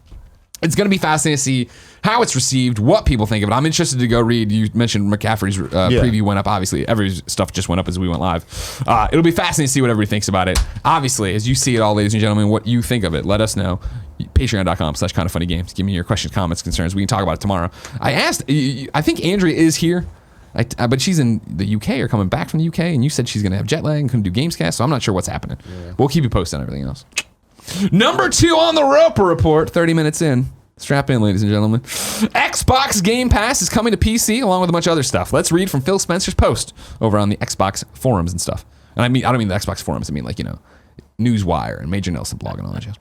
[SPEAKER 1] it's going to be fascinating to see how it's received, what people think of it. I'm interested to go read. You mentioned McCaffrey's preview went up. Obviously, every stuff just went up as we went live. It'll be fascinating to see what everybody thinks about it. Obviously, as you see it all, ladies and gentlemen, what you think of it. Let us know. Patreon.com/kindoffunnygames. Give me your questions, comments, concerns. We can talk about it tomorrow. I asked, I think Andrea is here. But she's in the UK or coming back from the UK, and you said she's going to have jet lag and couldn't do Gamescast, so I'm not sure what's happening. Yeah. We'll keep you posted on everything else. Number 2 on the Roper Report, 30 minutes in. Strap in, ladies and gentlemen. Xbox Game Pass is coming to PC along with a bunch of other stuff. Let's read from Phil Spencer's post over on the Xbox forums and stuff. And I don't mean the Xbox forums. I mean, like, Newswire and Major Nelson blog and all that jazz.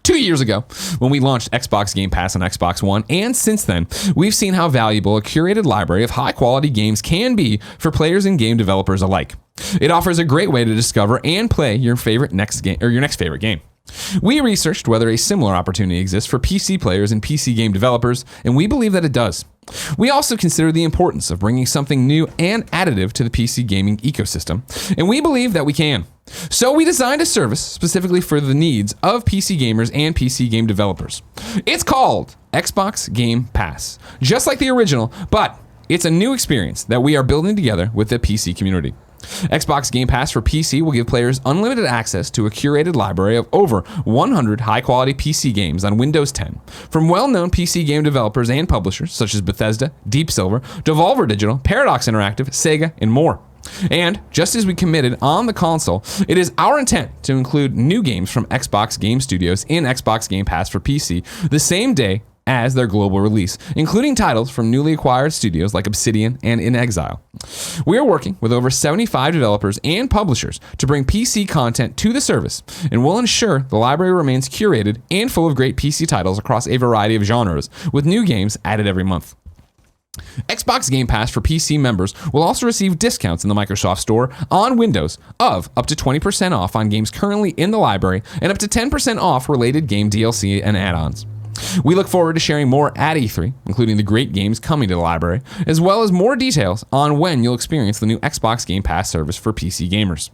[SPEAKER 1] 2 years ago, when we launched Xbox Game Pass on Xbox One, and since then, we've seen how valuable a curated library of high-quality games can be for players and game developers alike. It offers a great way to discover and play your next favorite game. We researched whether a similar opportunity exists for PC players and PC game developers, and we believe that it does. We also consider the importance of bringing something new and additive to the PC gaming ecosystem, and we believe that we can. So we designed a service specifically for the needs of PC gamers and PC game developers. It's called Xbox Game Pass, just like the original, but it's a new experience that we are building together with the PC community. Xbox Game Pass for PC will give players unlimited access to a curated library of over 100 high-quality PC games on Windows 10 from well-known PC game developers and publishers such as Bethesda, Deep Silver, Devolver Digital, Paradox Interactive, Sega, and more. And just as we committed on the console, it is our intent to include new games from Xbox Game Studios in Xbox Game Pass for PC the same day as their global release, including titles from newly acquired studios like Obsidian and In Exile. We are working with over 75 developers and publishers to bring PC content to the service, and will ensure the library remains curated and full of great PC titles across a variety of genres, with new games added every month. Xbox Game Pass for PC members will also receive discounts in the Microsoft Store on Windows of up to 20% off on games currently in the library and up to 10% off related game DLC and add-ons. We look forward to sharing more at E3, including the great games coming to the library, as well as more details on when you'll experience the new Xbox Game Pass service for PC gamers.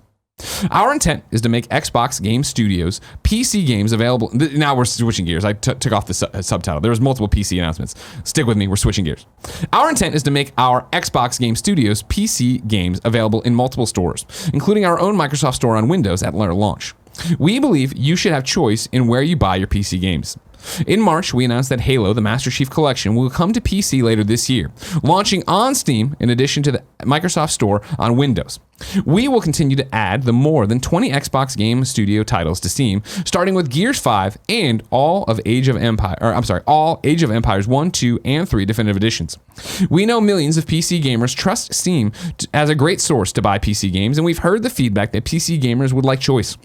[SPEAKER 1] Our intent is to make Xbox Game Studios PC games available. Now we're switching gears. I took off the subtitle. There was multiple PC announcements. Stick with me. We're switching gears. Our intent is to make our Xbox Game Studios PC games available in multiple stores, including our own Microsoft Store on Windows at launch. We believe you should have choice in where you buy your PC games. In March, we announced that Halo, the Master Chief Collection, will come to PC later this year, launching on Steam in addition to the Microsoft Store on Windows. We will continue to add the more than 20 Xbox Game Studio titles to Steam, starting with Gears 5 and all Age of Empires 1, 2, and 3 definitive editions. We know millions of PC gamers trust Steam as a great source to buy PC games, and we've heard the feedback that PC gamers would like choice.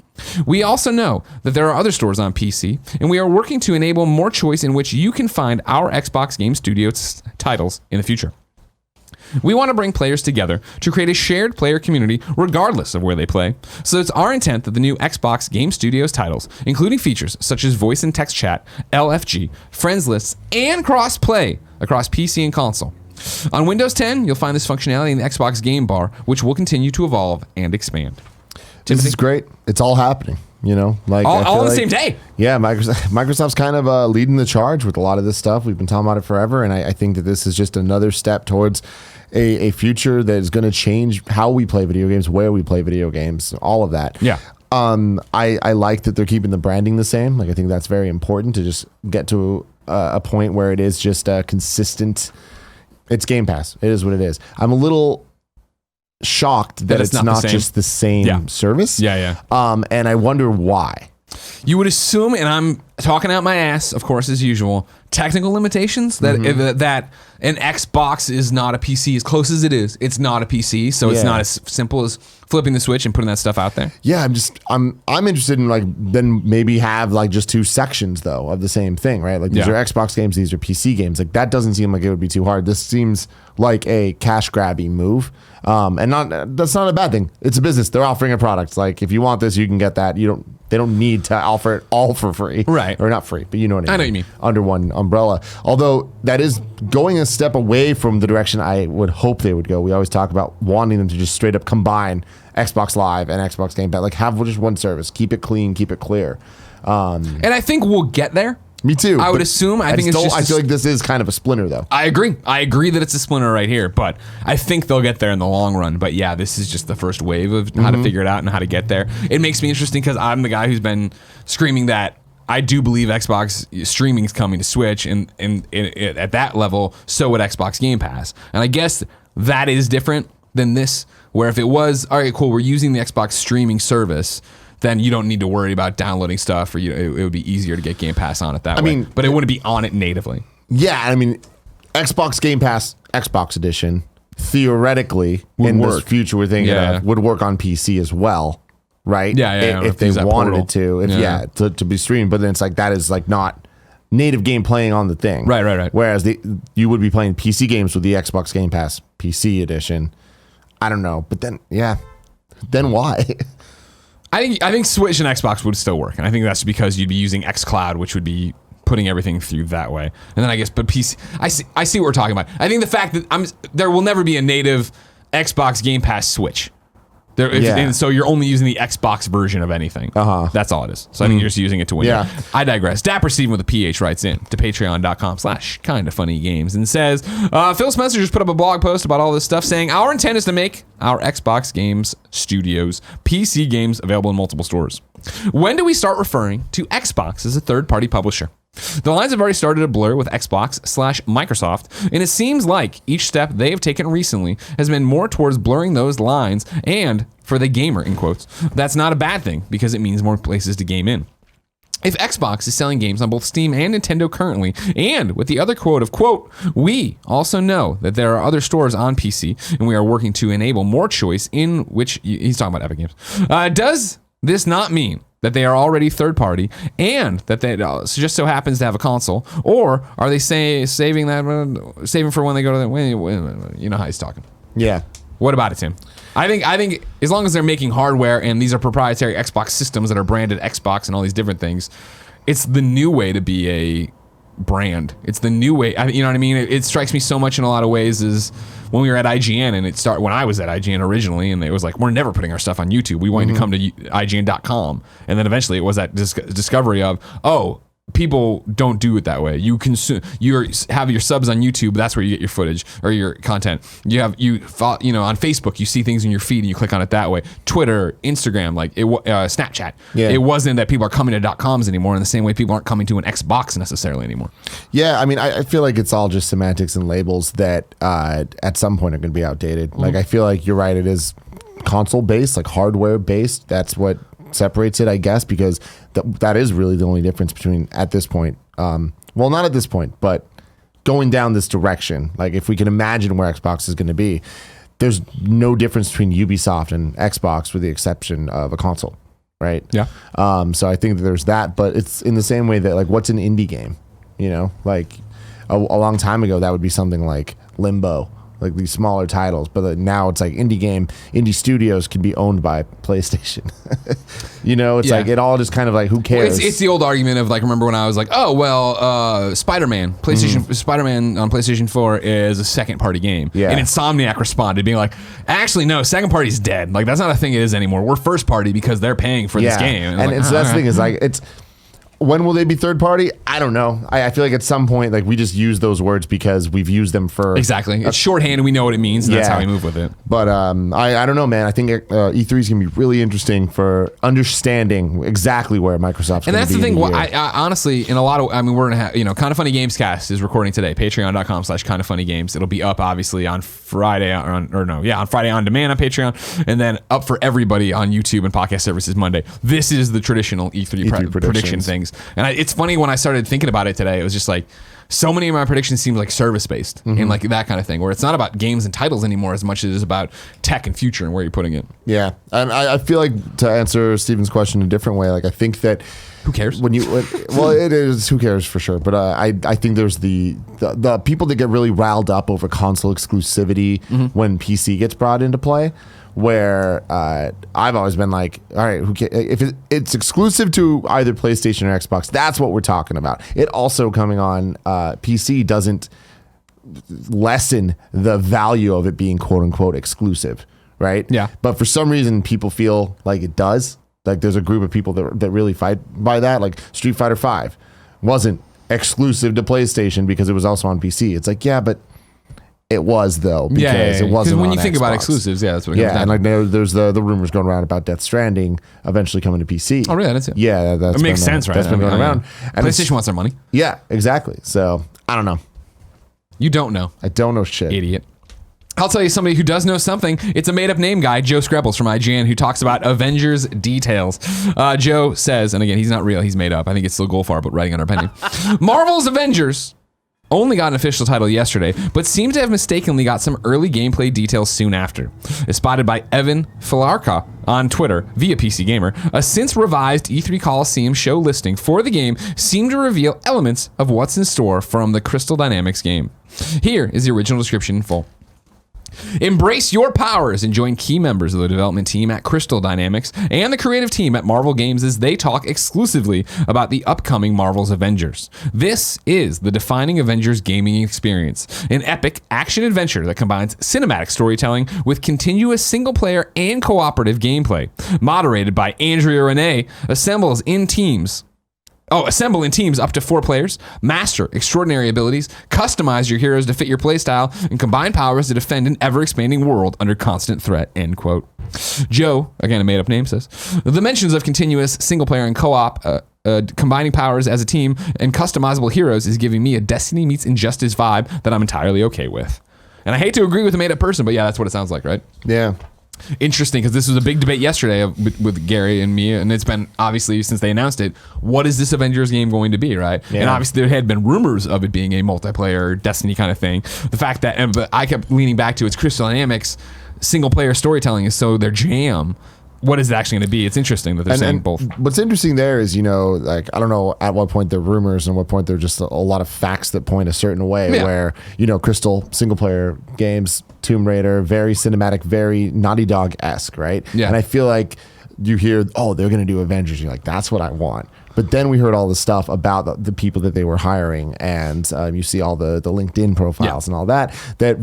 [SPEAKER 1] We also know that there are other stores on PC, and we are working to enable more choice in which you can find our Xbox Game Studios titles in the future. We want to bring players together to create a shared player community regardless of where they play. So it's our intent that the new Xbox Game Studios titles, including features such as voice and text chat, LFG, friends lists, and cross-play across PC and console. On Windows 10, you'll find this functionality in the Xbox Game Bar, which will continue to evolve and expand.
[SPEAKER 2] This is great. It's all happening, like
[SPEAKER 1] all on the same day.
[SPEAKER 2] Yeah, Microsoft's kind of leading the charge with a lot of this stuff. We've been talking about it forever, and I think that this is just another step towards a future that is going to change how we play video games, where we play video games, all of that.
[SPEAKER 1] Yeah.
[SPEAKER 2] I like that they're keeping the branding the same. Like, I think that's very important to just get to a point where it is just consistent. It's Game Pass. It is what it is. I'm a little shocked that it's not just the same service.
[SPEAKER 1] Yeah.
[SPEAKER 2] And I wonder why.
[SPEAKER 1] You would assume, and I'm talking out my ass, of course, as usual, technical limitations, that that an Xbox is not a PC. As close as it is, it's not a PC, so it's not as simple as flipping the switch and putting that stuff out there.
[SPEAKER 2] Yeah, I'm interested in then maybe have just two sections though of the same thing, right? Like these are Xbox games, these are PC games. Like that doesn't seem like it would be too hard. This seems like a cash grabby move. And that's not a bad thing. It's a business. They're offering a product. Like if you want this, you can get that. They don't need to offer it all for free.
[SPEAKER 1] Right.
[SPEAKER 2] Or not free, but you know what I mean.
[SPEAKER 1] I know what you mean.
[SPEAKER 2] Under one umbrella. Although that is going a step away from the direction I would hope they would go. We always talk about wanting them to just straight up combine Xbox Live and Xbox Game Pass. Like have just one service. Keep it clean, keep it clear.
[SPEAKER 1] And I think we'll get there.
[SPEAKER 2] Me too.
[SPEAKER 1] I would assume. I think
[SPEAKER 2] I feel like this is kind of a splinter, though.
[SPEAKER 1] I agree that it's a splinter right here, but I think they'll get there in the long run. But yeah, this is just the first wave of how to figure it out and how to get there. It makes me interesting because I'm the guy who's been screaming that I do believe Xbox streaming is coming to Switch, and at that level, so would Xbox Game Pass. And I guess that is different than this, where if it was, all right, cool, we're using the Xbox streaming service, then you don't need to worry about downloading stuff, or it would be easier to get Game Pass on it that way. But it wouldn't be on it natively.
[SPEAKER 2] Yeah, I mean, Xbox Game Pass, Xbox Edition, theoretically, this future we're thinking of, would work on PC as well, right?
[SPEAKER 1] Yeah.
[SPEAKER 2] If they wanted it to, to be streamed. But then it's like, that is like native game playing on the thing.
[SPEAKER 1] Right.
[SPEAKER 2] Whereas you would be playing PC games with the Xbox Game Pass PC Edition. I don't know. But then why?
[SPEAKER 1] I think Switch and Xbox would still work, and I think that's because you'd be using xCloud, which would be putting everything through that way. And then I guess, but PC, I see what we're talking about. I think the fact that there will never be a native Xbox Game Pass Switch. And so you're only using the Xbox version of anything. That's all it is. So I think you're just using it to win.
[SPEAKER 2] Yeah.
[SPEAKER 1] I digress. Dapper Steven with a PH writes in to patreon.com/kindafunnygames and says, Phil Spencer just put up a blog post about all this stuff saying, our intent is to make our Xbox Games Studios PC games available in multiple stores. When do we start referring to Xbox as a third-party publisher? The lines have already started to blur with Xbox/Microsoft, and it seems like each step they have taken recently has been more towards blurring those lines, and for the gamer, in quotes, that's not a bad thing because it means more places to game in. If Xbox is selling games on both Steam and Nintendo currently, and with the other quote of, quote, we also know that there are other stores on PC, and we are working to enable more choice in which, he's talking about Epic Games, does this not mean that they are already third party and that they just so happens to have a console, or are they saving for when they go to the, you know how he's talking.
[SPEAKER 2] Yeah.
[SPEAKER 1] What about it, Tim? I think as long as they're making hardware and these are proprietary Xbox systems that are branded Xbox and all these different things, it's the new way to be a brand. It's the new way. You know what I mean? It strikes me so much in a lot of ways is when we were at IGN, and when I was at IGN originally, and it was like, we're never putting our stuff on YouTube. We want you to come to IGN.com. And then eventually it was that discovery of, people don't do it that way. You have your subs on YouTube. That's where you get your footage or your content. On Facebook, you see things in your feed and you click on it that way. Twitter, Instagram, Snapchat. Yeah. It wasn't that people are coming to .coms anymore in the same way people aren't coming to an Xbox necessarily anymore.
[SPEAKER 2] Yeah, I mean, I feel like it's all just semantics and labels that at some point are going to be outdated. Like, I feel like you're right. It is console based, like hardware based. That's what separates it, I guess, because that is really the only difference between at this point. Well, not at this point, but going down this direction. Like, if we can imagine where Xbox is going to be, there's no difference between Ubisoft and Xbox with the exception of a console. right?
[SPEAKER 1] Yeah.
[SPEAKER 2] So I think that there's that, but it's in the same way that like, what's an indie game? You know, like a long time ago, that would be something like Limbo, like these smaller titles. But now it's like indie studios can be owned by PlayStation. You know, it's like it all just kind of like, who cares?
[SPEAKER 1] It's the old argument of like, remember when I was like, oh, well, Spider-Man on PlayStation 4 is a second party game.
[SPEAKER 2] Yeah.
[SPEAKER 1] And Insomniac responded being like, actually, no, second party's dead. Like, that's not a thing it is anymore. We're first party because they're paying for this game.
[SPEAKER 2] And so that's the thing is like, when will they be third party? I don't know. I feel like at some point, like we just use those words because we've used them for
[SPEAKER 1] exactly. It's shorthand and we know what it means, and that's how we move with it.
[SPEAKER 2] But I don't know, man. I think E3 is gonna be really interesting for understanding exactly where Microsoft's.
[SPEAKER 1] And
[SPEAKER 2] that's
[SPEAKER 1] the thing. Well, I honestly, in a lot of, we're gonna have, Kind of Funny Games Cast is recording today. Patreon.com/Kind of Funny Games. It'll be up obviously on Friday on Friday on demand on Patreon, and then up for everybody on YouTube and podcast services Monday. This is the traditional E3 prediction things. And it's funny when I started thinking about it today, it was just like so many of my predictions seem like service based and like that kind of thing, where it's not about games and titles anymore as much as it is about tech and future and where you're putting it. Yeah. And I feel like, to answer Steven's question in a different way, like I think that who cares?
[SPEAKER 2] It is who cares for sure. But I think there's the people that get really riled up over console exclusivity when PC gets brought into play. Where I've always been like, all right, who cares? If it's exclusive to either PlayStation or Xbox, that's what we're talking about. It also coming on PC doesn't lessen the value of it being quote unquote exclusive, right?
[SPEAKER 1] Yeah.
[SPEAKER 2] But for some reason, people feel like it does. Like there's a group of people that really fight by that. Like Street Fighter V wasn't exclusive to PlayStation because it was also on PC. It's like, yeah, but it was though, because it wasn't.
[SPEAKER 1] When
[SPEAKER 2] on
[SPEAKER 1] you think
[SPEAKER 2] Xbox.
[SPEAKER 1] about exclusives, that's what it comes down.
[SPEAKER 2] And like there's the rumors going around about Death Stranding eventually coming to PC.
[SPEAKER 1] Oh, really? That's it.
[SPEAKER 2] Yeah,
[SPEAKER 1] It makes sense, right?
[SPEAKER 2] That's been going around. And
[SPEAKER 1] PlayStation wants their money.
[SPEAKER 2] Yeah, exactly. So I don't know.
[SPEAKER 1] You don't know.
[SPEAKER 2] I don't know shit.
[SPEAKER 1] Idiot. I'll tell you somebody who does know something. It's a made-up name guy, Joe Skrebbels from IGN, who talks about Avengers details. Joe says, and again, he's not real, he's made up. I think it's still Goldfarb, but writing on our pen name. Marvel's Avengers only got an official title yesterday, but seemed to have mistakenly got some early gameplay details soon after. As spotted by Evan Filarka on Twitter via PCGamer, a since revised E3 Coliseum show listing for the game seemed to reveal elements of what's in store from the Crystal Dynamics game. Here is the original description in full. Embrace your powers and join key members of the development team at Crystal Dynamics and the creative team at Marvel Games as they talk exclusively about the upcoming Marvel's Avengers. This is the defining Avengers gaming experience, an epic action-adventure that combines cinematic storytelling with continuous single-player and cooperative gameplay. Moderated by Andrea Renee, assemble in teams up to 4 players, master extraordinary abilities, customize your heroes to fit your playstyle, and combine powers to defend an ever-expanding world under constant threat, end quote. Joe, again a made-up name, says, the mentions of continuous single-player and co-op, combining powers as a team, and customizable heroes is giving me a Destiny meets Injustice vibe that I'm entirely okay with. And I hate to agree with a made-up person, but yeah, that's what it sounds like, right?
[SPEAKER 2] Yeah.
[SPEAKER 1] Interesting, because this was a big debate yesterday with Gary and me, and it's been obviously since they announced it, what is this Avengers game going to be, right?
[SPEAKER 2] Yeah.
[SPEAKER 1] And obviously there had been rumors of it being a multiplayer Destiny kind of thing. The fact that, but I kept leaning back to its Crystal Dynamics, single player storytelling is so their jam. What is it actually going to be? It's interesting that they're saying both.
[SPEAKER 2] What's interesting there is, like, I don't know at what point they're rumors and what point they're just a lot of facts that point a certain way where, Crystal single player games, Tomb Raider, very cinematic, very Naughty Dog-esque, right?
[SPEAKER 1] Yeah.
[SPEAKER 2] And I feel like you hear, they're going to do Avengers. You're like, that's what I want. But then we heard all the stuff about the people that they were hiring, and you see all the LinkedIn profiles and all that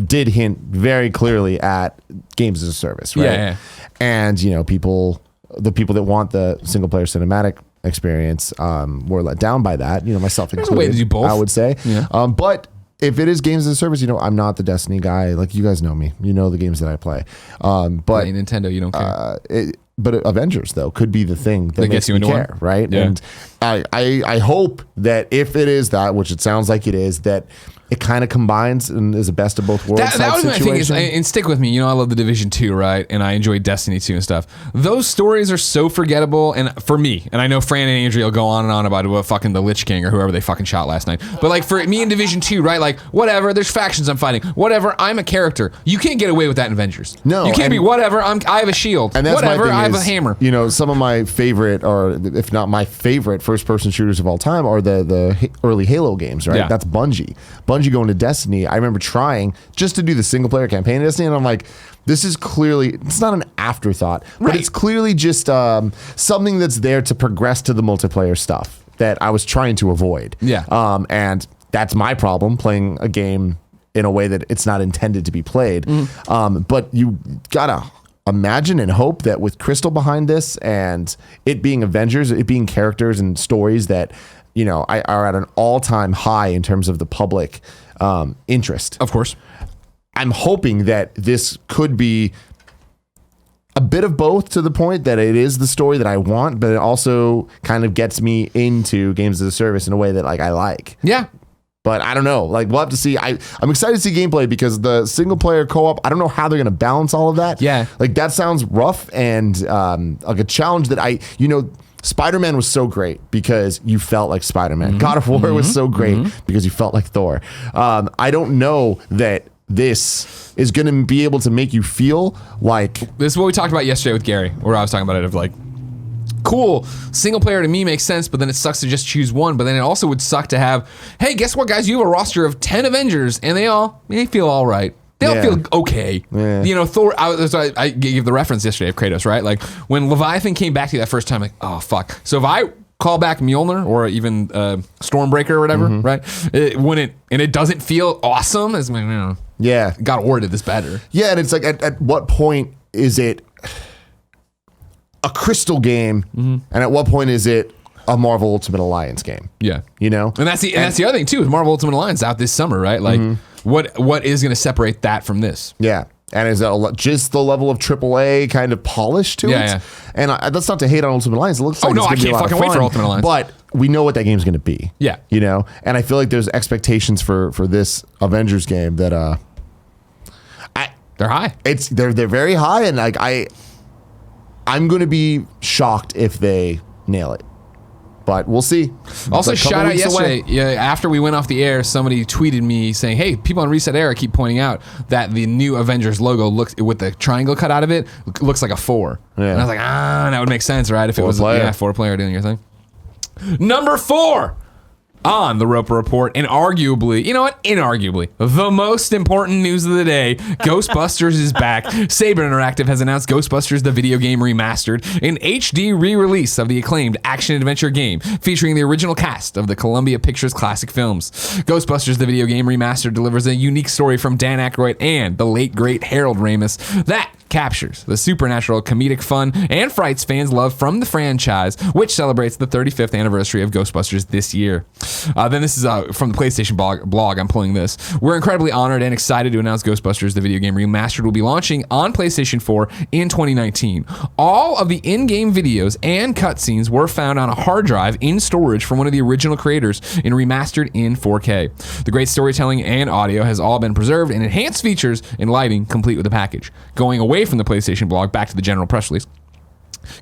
[SPEAKER 2] did hint very clearly at games as a service, right?
[SPEAKER 1] Yeah.
[SPEAKER 2] And the people that want the single player cinematic experience were let down by that. Myself included.
[SPEAKER 1] There's a way to do both,
[SPEAKER 2] I would say.
[SPEAKER 1] Yeah.
[SPEAKER 2] But if it is games as a service, I'm not the Destiny guy. Like, you guys know me. You know the games that I play. But
[SPEAKER 1] Play Nintendo, you don't care.
[SPEAKER 2] But Avengers, though, could be the thing that makes you into care, right?
[SPEAKER 1] Yeah.
[SPEAKER 2] And I hope that if it is that, which it sounds like it is, that it kind of combines and is a best of both worlds.
[SPEAKER 1] That was my thing is, and stick with me. You know, I love the Division 2, right? And I enjoy Destiny 2 and stuff. Those stories are so forgettable, and for me, and I know Fran and Andrea will go on and on about what fucking the Lich King or whoever they fucking shot last night. But like for me in Division 2, right? Like whatever, there's factions I'm fighting. Whatever, I'm a character. You can't get away with that in Avengers.
[SPEAKER 2] No,
[SPEAKER 1] you can't be whatever. I have a shield.
[SPEAKER 2] And that's
[SPEAKER 1] whatever.
[SPEAKER 2] my thing
[SPEAKER 1] I have
[SPEAKER 2] is,
[SPEAKER 1] a hammer.
[SPEAKER 2] You know, some of my favorite, or if not my favorite, first-person shooters of all time are the early Halo games, right?
[SPEAKER 1] Yeah.
[SPEAKER 2] That's Bungie. Bungie going to Destiny. I remember trying just to do the single-player campaign in Destiny, and I'm like, this is clearly, it's not an afterthought, but it's clearly just something that's there to progress to the multiplayer stuff that I was trying to avoid.
[SPEAKER 1] Yeah.
[SPEAKER 2] And that's my problem, playing a game in a way that it's not intended to be played. But you gotta imagine and hope that with Crystal behind this and it being Avengers, it being characters and stories that, you know, are at an all-time high in terms of the public interest.
[SPEAKER 1] Of course.
[SPEAKER 2] I'm hoping that this could be a bit of both, to the point that it is the story that I want, but it also kind of gets me into games as a service in a way that like I like.
[SPEAKER 1] Yeah.
[SPEAKER 2] But I don't know. Like, we'll have to see. I'm excited to see gameplay because the single player co-op, I don't know how they're going to balance all of that.
[SPEAKER 1] Yeah.
[SPEAKER 2] Like, that sounds rough and like a challenge that Spider-Man was so great because you felt like Spider-Man. God of War was so great because you felt like Thor. I don't know that this is going to be able to make you feel like...
[SPEAKER 1] This is what we talked about yesterday with Gary, where I was talking about it of like, cool, single player to me makes sense, but then it sucks to just choose one. But then it also would suck to have, hey, guess what, guys? You have a roster of 10 Avengers, and they feel all right. They all feel okay.
[SPEAKER 2] Yeah.
[SPEAKER 1] You know, Thor, I gave the reference yesterday of Kratos, right? Like, when Leviathan came back to you that first time, like, oh, fuck. So if I call back Mjolnir or even Stormbreaker or whatever, right? It doesn't feel awesome, as like,
[SPEAKER 2] Yeah.
[SPEAKER 1] God of War did this better.
[SPEAKER 2] Yeah, and it's like, at what point is it a Crystal game, and at what point is it a Marvel Ultimate Alliance game?
[SPEAKER 1] Yeah.
[SPEAKER 2] You know?
[SPEAKER 1] And that's the other thing, too, is Marvel Ultimate Alliance out this summer, right? Like, what is going to separate that from this?
[SPEAKER 2] Yeah. And is that just the level of AAA kind of polish to it?
[SPEAKER 1] Yeah.
[SPEAKER 2] And that's not to hate on Ultimate Alliance. It looks like it's
[SPEAKER 1] I
[SPEAKER 2] going to be a
[SPEAKER 1] can't
[SPEAKER 2] lot of
[SPEAKER 1] fucking wait
[SPEAKER 2] fun,
[SPEAKER 1] for Ultimate Alliance.
[SPEAKER 2] But we know what that game's going to be.
[SPEAKER 1] Yeah.
[SPEAKER 2] You know? And I feel like there's expectations for this Avengers game that
[SPEAKER 1] They're high.
[SPEAKER 2] They're very high, and like I'm going to be shocked if they nail it. But we'll see.
[SPEAKER 1] Also,
[SPEAKER 2] It's a couple
[SPEAKER 1] shout out
[SPEAKER 2] weeks
[SPEAKER 1] yesterday,
[SPEAKER 2] away.
[SPEAKER 1] after we went off the air, somebody tweeted me saying, hey, people on Reset Era keep pointing out that the new Avengers logo looks, with the triangle cut out of it, looks like a 4.
[SPEAKER 2] Yeah.
[SPEAKER 1] And I was like, that would make sense, right? If it was 4-player doing your thing. Number 4 on the Roper Report, and arguably, inarguably, the most important news of the day, Ghostbusters is back. Saber Interactive has announced Ghostbusters the Video Game Remastered, an HD re-release of the acclaimed action-adventure game featuring the original cast of the Columbia Pictures classic films. Ghostbusters the Video Game Remastered delivers a unique story from Dan Aykroyd and the late, great Harold Ramis that captures the supernatural comedic fun and frights fans love from the franchise, which celebrates the 35th anniversary of Ghostbusters this year. Then this is from the PlayStation blog. I'm pulling this. We're incredibly honored and excited to announce Ghostbusters the Video Game Remastered will be launching on PlayStation 4 in 2019. All of the in-game videos and cutscenes were found on a hard drive in storage from one of the original creators and remastered in 4K. The great storytelling and audio has all been preserved, and enhanced features and lighting complete with the package. Going away from the PlayStation blog back to the general press release,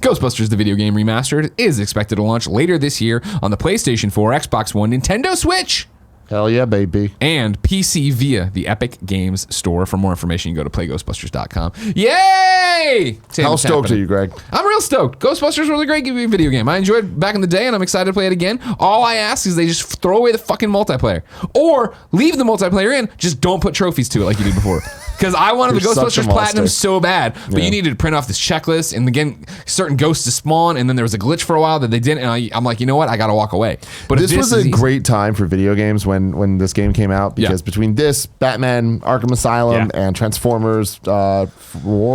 [SPEAKER 1] Ghostbusters the Video Game Remastered is expected to launch later this year on the PlayStation 4, Xbox One, Nintendo Switch,
[SPEAKER 2] Hell yeah, baby.
[SPEAKER 1] and PC via the Epic Games Store. For more information, you can go to playghostbusters.com. Yay!
[SPEAKER 2] How stoked are you, Greg?
[SPEAKER 1] I'm real stoked. Ghostbusters was a great video game. I enjoyed it back in the day, and I'm excited to play it again. All I ask is they just throw away the fucking multiplayer. Or leave the multiplayer in, just don't put trophies to it like you did before. Because I wanted the
[SPEAKER 2] You're such a
[SPEAKER 1] Ghostbusters
[SPEAKER 2] monster.
[SPEAKER 1] Platinum so bad, but you needed to print off this checklist and again, certain ghosts to spawn, and then there was a glitch for a while that they didn't, and I'm like, you know what? I gotta walk away. But
[SPEAKER 2] This
[SPEAKER 1] if
[SPEAKER 2] was a great time for video games when this game came out, because between this, Batman, Arkham Asylum, and Transformers, War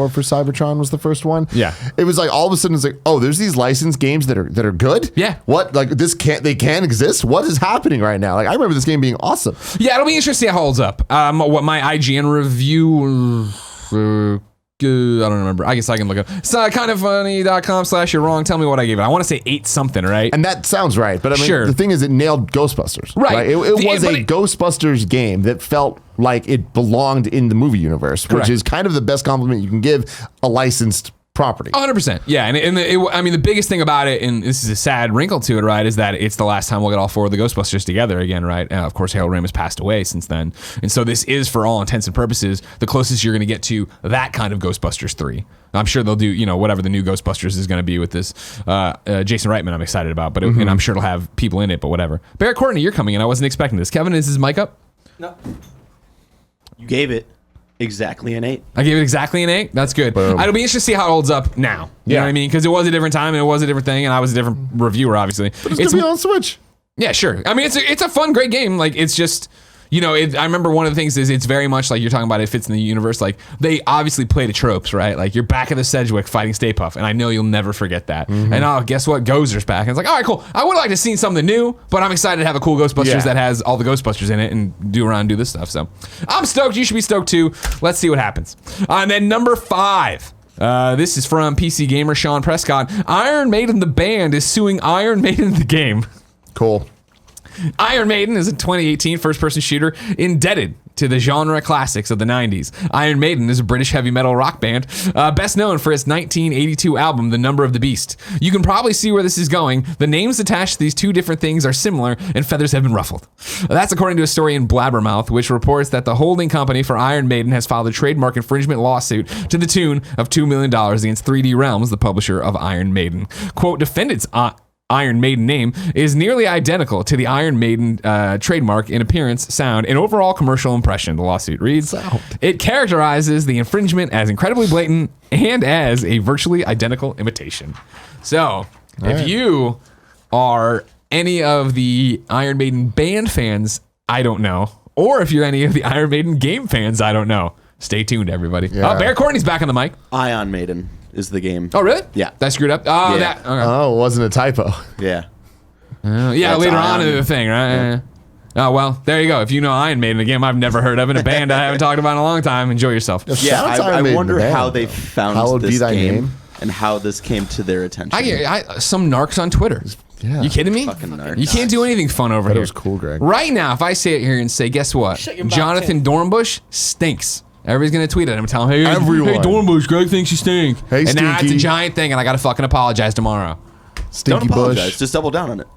[SPEAKER 2] for Cybertron was the first one.
[SPEAKER 1] Yeah.
[SPEAKER 2] It was like all of a sudden it's like, oh, there's these licensed games that are good.
[SPEAKER 1] Yeah.
[SPEAKER 2] What, like they can exist? What is happening right now? Like I remember this game being awesome.
[SPEAKER 1] Yeah, it'll be interesting to see how it holds up. What my IGN review don't remember. I guess I can look up. So kindoffunny.com/you're wrong. Tell me what I gave it. I want to say 8 something, right?
[SPEAKER 2] And that sounds right. But I mean,
[SPEAKER 1] Sure.
[SPEAKER 2] the thing is, it nailed Ghostbusters.
[SPEAKER 1] Right.
[SPEAKER 2] It was a Ghostbusters game that felt like it belonged in the movie universe,
[SPEAKER 1] Correct.
[SPEAKER 2] which is kind of the best compliment you can give a licensed property.
[SPEAKER 1] 100%. Yeah, and I mean, the biggest thing about it, and this is a sad wrinkle to it, right, is that it's the last time we'll get all 4 of the Ghostbusters together again, right? Of course, Harold Ramis passed away since then. And so this is, for all intents and purposes, the closest you're going to get to that kind of Ghostbusters 3. I'm sure they'll do, whatever the new Ghostbusters is going to be with this Jason Reitman I'm excited about, but and I'm sure it'll have people in it, but whatever. Barrett Courtney, you're coming in. I wasn't expecting this. Kevin, is his mic up?
[SPEAKER 4] No. You gave it exactly an 8.
[SPEAKER 1] I gave it exactly an 8. That's good.
[SPEAKER 2] Boom.
[SPEAKER 1] It'll be interesting to see how it holds up now. You know what I mean? Because it was a different time and it was a different thing, and I was a different reviewer, obviously.
[SPEAKER 2] But it's gonna be on Switch.
[SPEAKER 1] Yeah, sure. I mean, it's a fun, great game. Like, it's just, I remember one of the things is it's very much like you're talking about. It fits in the universe. Like, they obviously play the tropes, right? Like, you're back at the Sedgwick fighting Stay Puft, and I know you'll never forget that. And guess what? Gozer's back. And it's like, all right, cool. I would like to see something new, but I'm excited to have a cool Ghostbusters that has all the Ghostbusters in it and do around and do this stuff. So I'm stoked. You should be stoked too. Let's see what happens. And then number 5. This is from PC Gamer Shaun Prescott. Iron Maiden the band is suing Iron Maiden the game.
[SPEAKER 2] Cool.
[SPEAKER 1] Iron Maiden is a 2018 first-person shooter indebted to the genre classics of the 90s. Iron Maiden is a British heavy metal rock band, best known for its 1982 album, The Number of the Beast. You can probably see where this is going. The names attached to these 2 different things are similar, and feathers have been ruffled. That's according to a story in Blabbermouth, which reports that the holding company for Iron Maiden has filed a trademark infringement lawsuit to the tune of $2 million against 3D Realms, the publisher of Iron Maiden. Quote, defendants Iron Maiden name is nearly identical to the Iron Maiden trademark in appearance, sound, and overall commercial impression, the lawsuit reads. It characterizes the infringement as incredibly blatant and as a virtually identical imitation. So, if you are any of the Iron Maiden band fans, I don't know. Or if you're any of the Iron Maiden game fans, I don't know. Stay tuned, everybody.
[SPEAKER 2] Yeah.
[SPEAKER 1] Bear Courtney's back on the mic.
[SPEAKER 4] Ion Maiden is the game.
[SPEAKER 1] Oh, really?
[SPEAKER 4] Yeah.
[SPEAKER 1] That screwed up? Oh,
[SPEAKER 4] Yeah.
[SPEAKER 1] okay.
[SPEAKER 2] Oh, it wasn't a typo.
[SPEAKER 4] Yeah.
[SPEAKER 1] Yeah,
[SPEAKER 4] That's
[SPEAKER 1] later
[SPEAKER 4] Ion.
[SPEAKER 1] on in the thing, right? Oh, well, there you go. If you know Iron Maiden, a game I've never heard of, in a band I haven't talked about in a long time, enjoy yourself.
[SPEAKER 4] Yeah,
[SPEAKER 2] Shout out to Iron
[SPEAKER 4] I
[SPEAKER 2] Maiden,
[SPEAKER 4] wonder
[SPEAKER 2] the band,
[SPEAKER 4] how they
[SPEAKER 2] though.
[SPEAKER 4] found
[SPEAKER 2] Hallowed be
[SPEAKER 4] this
[SPEAKER 2] thy
[SPEAKER 4] game
[SPEAKER 2] name.
[SPEAKER 4] and how this came to their attention.
[SPEAKER 1] I some narcs on Twitter.
[SPEAKER 2] Yeah.
[SPEAKER 1] You kidding me?
[SPEAKER 4] Fucking narcs.
[SPEAKER 1] You can't do anything fun over
[SPEAKER 2] That
[SPEAKER 1] here.
[SPEAKER 2] was cool, Greg.
[SPEAKER 1] Right now, if I say it here and say, guess what?
[SPEAKER 3] Shut your mouth,
[SPEAKER 1] Jonathan
[SPEAKER 3] Tim.
[SPEAKER 1] Dornbush stinks. Everybody's going to tweet at him and tell him, hey,
[SPEAKER 2] Everyone.
[SPEAKER 1] hey, Dornbush, Greg thinks you stink.
[SPEAKER 2] Hey,
[SPEAKER 1] and now it's a
[SPEAKER 2] Stinky.
[SPEAKER 1] giant thing, and I got to fucking apologize tomorrow.
[SPEAKER 4] Don't
[SPEAKER 2] Stinky
[SPEAKER 4] apologize.
[SPEAKER 2] Bush.
[SPEAKER 4] Just double down on it.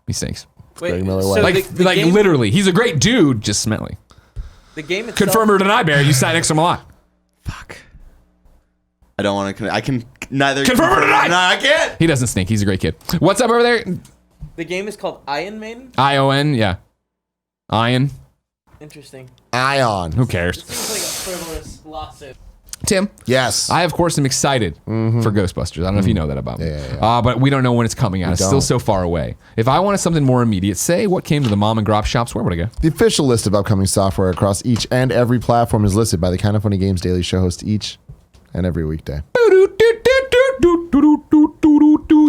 [SPEAKER 1] He stinks.
[SPEAKER 2] Greg Miller
[SPEAKER 3] so
[SPEAKER 2] White.
[SPEAKER 1] Like,
[SPEAKER 3] the
[SPEAKER 1] like
[SPEAKER 3] game,
[SPEAKER 1] literally. He's a great dude, just smelly.
[SPEAKER 3] the game itself,
[SPEAKER 1] Confirm or deny, Barry. You sat next to him a lot.
[SPEAKER 4] Fuck. I don't want to. I can neither
[SPEAKER 1] Confirm or deny?
[SPEAKER 4] No, I can't.
[SPEAKER 1] He doesn't stink. He's a great kid. What's up over there?
[SPEAKER 3] the game is called Ion Maiden.
[SPEAKER 1] ION, yeah. Ion.
[SPEAKER 3] Interesting.
[SPEAKER 2] Ion.
[SPEAKER 1] Who cares?
[SPEAKER 3] It's like a frivolous lawsuit.
[SPEAKER 1] Tim,
[SPEAKER 2] Yes.
[SPEAKER 1] I, of course, am excited for Ghostbusters. I don't know if you know that about me.
[SPEAKER 2] Yeah.
[SPEAKER 1] But we don't know when it's coming out. It's still
[SPEAKER 2] don't.
[SPEAKER 1] so far away. If I wanted something more immediate, say what came to the mom and grop shops, where would I go?
[SPEAKER 2] The official list of upcoming software across each and every platform is listed by the Kind of Funny Games Daily Show host each and every weekday.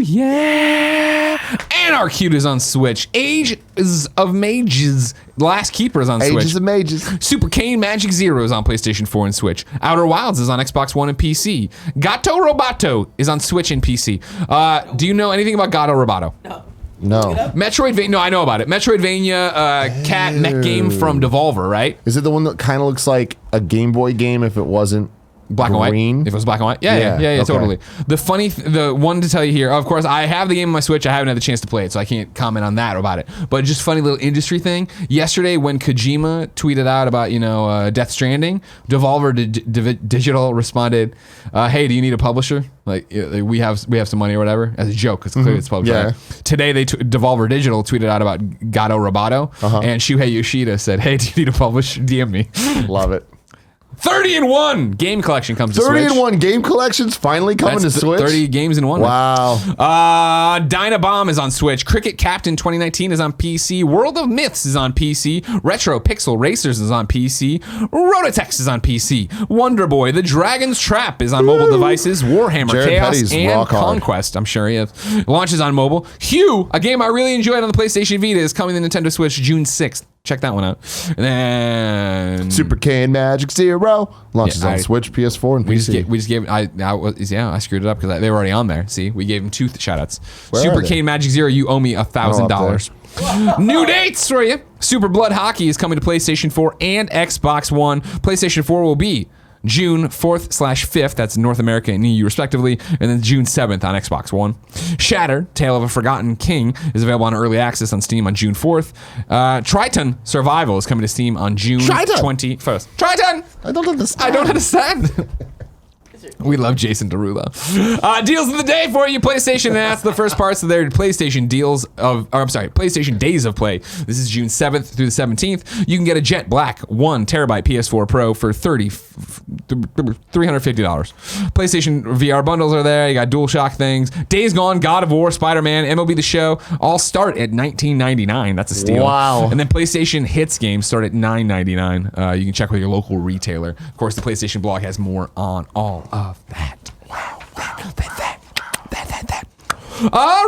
[SPEAKER 1] Yeah. Anarcute is on Switch. Ages of Mages. Last Keeper is on Switch.
[SPEAKER 2] Ages of Mages.
[SPEAKER 1] Super Cane Magic Zero is on PlayStation 4 and Switch. Outer Wilds is on Xbox One and PC. Gato Roboto is on Switch and PC. Do you know anything about Gato Roboto?
[SPEAKER 2] No.
[SPEAKER 1] Metroidvania. No, I know about it. Metroidvania cat mech game from Devolver, right?
[SPEAKER 2] Is it the one that kind of looks like a Game Boy game if it wasn't
[SPEAKER 1] Black
[SPEAKER 2] green?
[SPEAKER 1] and white. If it was black and white, yeah,
[SPEAKER 2] Okay.
[SPEAKER 1] totally. The one to tell you here. Of course, I have the game on my Switch. I haven't had the chance to play it, so I can't comment on that about it. But just funny little industry thing. Yesterday, when Kojima tweeted out about Death Stranding, Devolver Digital responded, "Hey, do you need a publisher? Like we have some money or whatever." As a joke, because clearly it's published.
[SPEAKER 2] Yeah.
[SPEAKER 1] Right? Today, Devolver Digital tweeted out about Gato Roboto, and Shuhei Yoshida said, "Hey, do you need a publisher? DM me."
[SPEAKER 2] Love it.
[SPEAKER 1] 30-in-1 game collection comes to Switch.
[SPEAKER 2] 30-in-1 game collections finally coming
[SPEAKER 1] That's
[SPEAKER 2] to Switch.
[SPEAKER 1] 30 games in one.
[SPEAKER 2] Wow.
[SPEAKER 1] Dynabomb is on Switch. Cricket Captain 2019 is on PC. World of Myths is on PC. Retro Pixel Racers is on PC. Rototex is on PC. Wonder Boy, The Dragon's Trap is on mobile devices. Warhammer
[SPEAKER 2] Jared
[SPEAKER 1] Chaos
[SPEAKER 2] Petty's
[SPEAKER 1] and
[SPEAKER 2] rock hard.
[SPEAKER 1] Conquest, I'm sure he is. Launches on mobile. Hue, a game I really enjoyed on the PlayStation Vita, is coming to Nintendo Switch June 6th. check that one out. And then
[SPEAKER 2] Super Cane Magic Zero launches on Switch, PS4, and PC.
[SPEAKER 1] we just gave I screwed it up because they were already on there. See, we gave them 2 shout outs.
[SPEAKER 2] Where
[SPEAKER 1] Super
[SPEAKER 2] are they?
[SPEAKER 1] Cane Magic Zero, you owe me $1,000. New dates for you. Super Blood Hockey is coming to PlayStation 4 and Xbox One. PlayStation 4 will be June 4th/5th, that's North America and EU respectively, and then June 7th on Xbox One. Shatter, Tale of a Forgotten King, is available on early access on Steam on June 4th. Triton Survival is coming to Steam on June 21st. Triton!
[SPEAKER 2] I don't understand.
[SPEAKER 1] I don't understand. We love Jason Derulo. Deals of the day for you, PlayStation, and that's the first parts of their PlayStation PlayStation Days of Play. This is June 7th through the 17th. You can get a Jet Black 1 terabyte PS4 Pro for $350. PlayStation VR bundles are there. You got DualShock things. Days Gone, God of War, Spider-Man, MLB The Show all start at $19.99. That's a steal.
[SPEAKER 2] Wow.
[SPEAKER 1] And then PlayStation Hits games start at $9.99. You can check with your local retailer. Of course, the PlayStation blog has more on all of that. Wow.